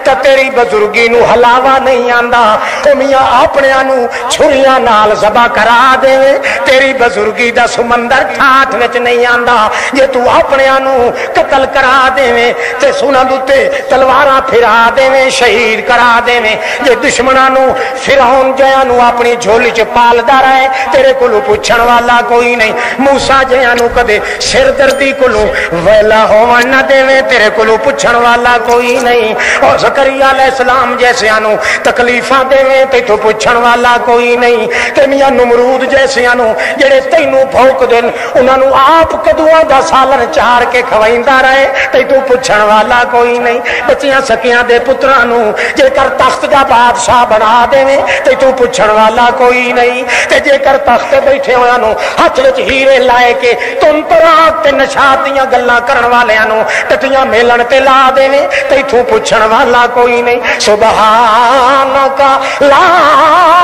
تا تیری بزرگی نو ہلاوا نہیں آندا او میاں اپنے نو چھریاں نال ذبح کرا دے تیری بزرگی دا سمندر ٹھاٹھ وچ نہیں آندا جے تو اپنے نو قتل کرا دے تے سونا دوتے تلواراں پھرا دے شہید کرا دے جے دشمناں نو فرعون جیاں نو اپنی جھولی چ پالدا رہے تیرے کولو پوچھن والا کوئی نہیں موسیٰ جیاں نو کدے سر دردی کولو ویلا ہون نہ دے تیرے کولو پوچھن والا کوئی نہیں اور زکریا علیہ السلام جیسے انو تکلیفاں دے تے تو پوچھن والا کوئی نہیں تے میاں نمرود جیسے انو جڑے تینوں بھوک دین انہاں نو آپ کدواں دا سالن چار کے کھوائندا رہے تے تو پوچھن والا کوئی نہیں بچیاں سکیاں دے پتراں نو جے کر تخت دا بادشاہ بنا دے تے تو پوچھن والا کوئی نہیں تے جے کر تخت تے بیٹھے ہویاں نو ہاتھ وچ ہیرے لائے کے تم تراک تے نشاط دیاں گلاں کرن والیاں نو ٹٹیاں میلن تے لا دے تیتھوں پوچھن والا کوئی نہیں سبحانک لا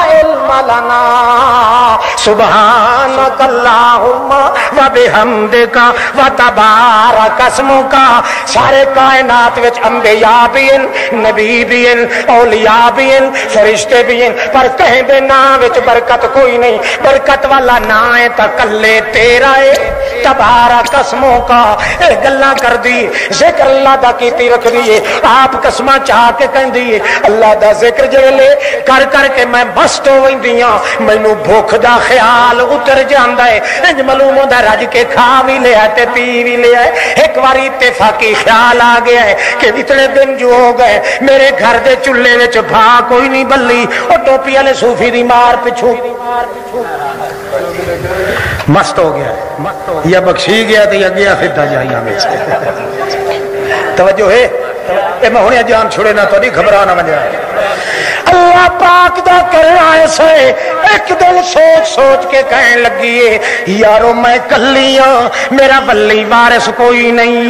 علم لنا سبحانک اللہم وبحمدک وتبارک اسمک سارے کائنات وچ انبیاء بھی ہیں نبی بھی ہیں اولیاء بھی ہیں فرشتے بھی ہیں پر کہیں دے نام وچ برکت کوئی نہیں برکت والا نام ہے تا کلے تیرا ہے تبارک اسمک اے گلاں کر دی ذکر اللہ دا کیتی رکھ دیئے آپ قسمہ چاہ کے کہن دیئے اللہ دا ذکر جلے کر کر کے میں مست ہو دیاں مینوں بھوک دا خیال اتر جاندا ہے انج معلوم ہوندا رج کے کھا بھی لیا تے پی بھی لیا ایک واری اتفاقی خیال آ گیا ہے کہ اتنے دن جو ہو گئے میرے گھر دے چولہے وچ بھا کوئی نہیں بلی او ٹوپی والے صوفی دی مار پچھو مست ہو گیا یا بخشی گیا تو یا گیا پھر جائیاں میں توجہ ہے اے میں ہونے جان چھوڑے نہ تو نہیں گھبرانا بن جائے اللہ پاک دا کرنا ایسے ایک دل سوچ سوچ کے کہنے لگیے یارو میں کلیاں میرا ولی وارث کوئی نہیں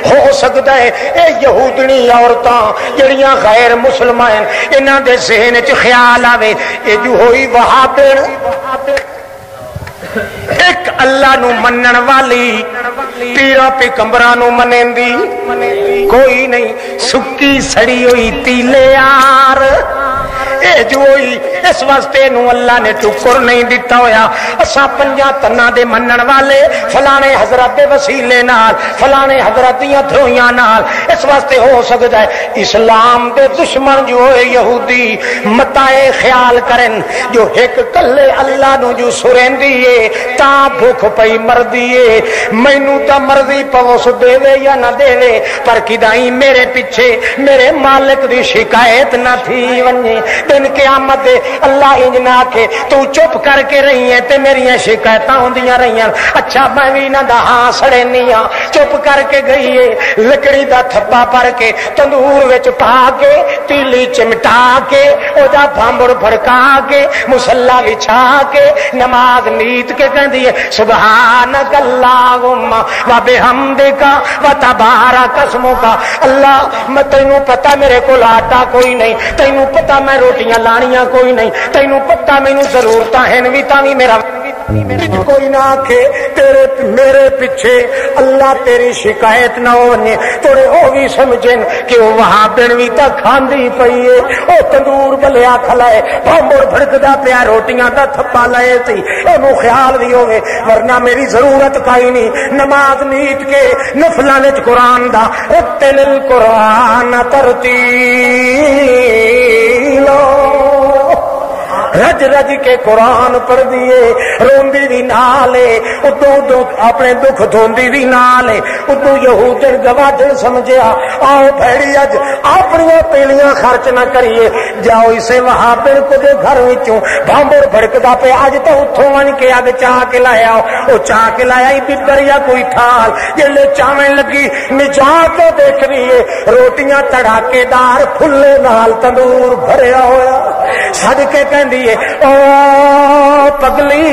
ہو سکتا ہے اے یہودنی عورتاں جڑیاں غیر مسلمان انہاں دے ذہن وچ خیال آوے اے جو ہوئی وہابن ایک اللہ نو منن والی پیرا پیغمبراں نو منیندی کوئی نہیں. سکی سڑی ہوئی تیلے یار اے جو ہوئی اس واسطے نو اللہ نے ٹکر نہیں دیتا ہویا. اساں پنجاں تناں دے منن والے فلانے حضرت دے وسیلے نال فلانے حضرت دیاں دھرویاں نال اس واسطے ہو سکدا ہے اسلام دے دشمن جو ہوئے یہودی متائے خیال کرن جو ایک کلے اللہ نو جو سریندی ہے تا بھوک پئی مردی ہے. مینوں تا مرضی پوس دے یا نہ دے پر کدائیں میرے پیچھے میرے مالک دی شکایت نہ تھی ونجے. دن قیامت دے اللہ انج نہ کہ تو چپ کر کے رہی ہے تے میری شکایتاں ہوندیاں رہیاں. اچھا میں بھی نہ دا ہاں سڑے نہیں ہاں چپ کر کے گئی ہے. لکڑی دا تھپا پر کے تندور وچ پا کے تیلی چمٹا کے او دا بھامبڑ بھڑکا کے مصلا بچھا کے نماز نیت کے کہندی ہے سبحانک اللہم و بحمدک و تبارک اسمک. اللہ میں تینوں پتہ میرے کول آٹا کوئی نہیں, تینوں پتہ میں روٹیاں لانیاں کوئی نہیں, تینوں پتہ مینوں ضرورتاں ہیں بھی تاں میرا کوئی نہ آکھے تیرے میرے پیچھے اللہ تیری شکایت نہ ہونے تھوڑے وہ بھی سمجھن کہ وہ وہاں بن بھی تک کھاندی پئی ہے. وہ تندور بلیا کھلائے بھامبڑ بھڑکدا پیا روٹیاں دا تھپا لائے تھی انہوں خیال بھی ہوئے ورنہ میری ضرورت کائی نہیں. نماز نیت کے نفلاں وچ قرآن دا رتل القرآن ترتیلا رج رج کے قرآن پڑھ دیے روندی بھی نالے ادو اپنے دکھ دھوندی بھی نالے ادو یہودن گواڈن سمجھیا آؤ بھیڑی اج اپنی پیلیاں خرچ نہ کریے جاؤ اسے وہابن کو دے گھر وچوں بھامبڑ بھڑکدا پے اج تو اتھوں ون کے اگ چاہ کے لایا او چاہ کے لایا ہی ببر یا کوئی ٹھال جلے چاویں لگی نجات تو دیکھ رہی ہے روٹیاں تڑاکے دار پھلے نال تندور بھریا ہویا سج کے کہندی او پگلی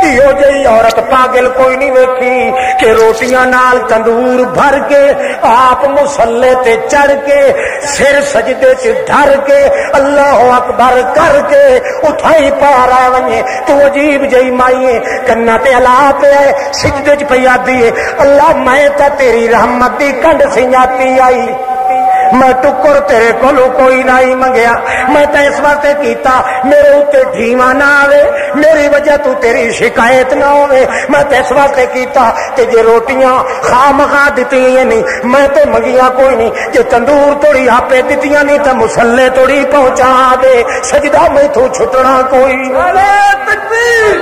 یہ جی عورت پاگل کوئی نہیں ویکھی کہ روٹیاں نال تندور بھر کے آپ مسلے تے چڑھ کے سر سجدے چ دھر کے اللہ اکبر کر کے اٹھائی پا رہا ونجے تو عجیب جئی مائیے کنا تے الا پہ سجدے چ پئی آدی ہے اللہ میں تا تیری رحمت دی کنڈ سنجاتی آئی میں ٹکر تیرے کولو کوئی نہیں منگیا میں تے اس واسطے کیتا میرے اوتے ڈھیواں نہ آوے میری وجہ تو تیری شکایت نہ ہوے میں تے اس واسطے کیتا کہ جے روٹیاں خامخواہ دتیاں نہیں میں تے منگیاں کوئی نہیں جے تندور توڑی آپے دتیاں نہیں تے مسلے توڑی پہنچا دے سجدہ میں تو چھٹنا کوئی تکبیر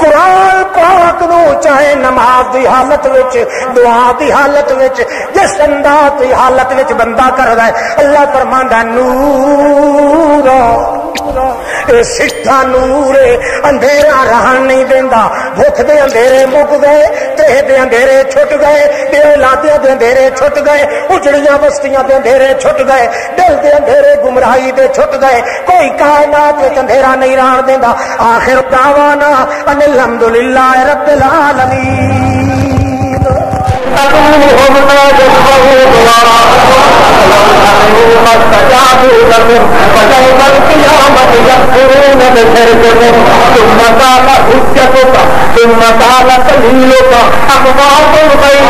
قرآن پاک نو چاہے نماز دی حالت وچ دعا دی حالت وچ جس انداز دی حالت وچ بندہ کردا ہے اللہ فرماندا نور سٹھا نور اندھیرا رہن نہیں دیندا بھوک دے اندھیرے مک گئے تہ دے اندھیرے چھٹ گئے دیولاں دے اندھیرے چھٹ گئے اجڑیاں بستیاں دے اندھیرے چھٹ گئے دل دے اندھیرے گمراہی دے چھٹ گئے کوئی کائنات وچ اندھیرا نہیں رہن دیندا آخر دعوانا ان الحمدللہ رب العالمین ثم قال سبيلك أقوات غير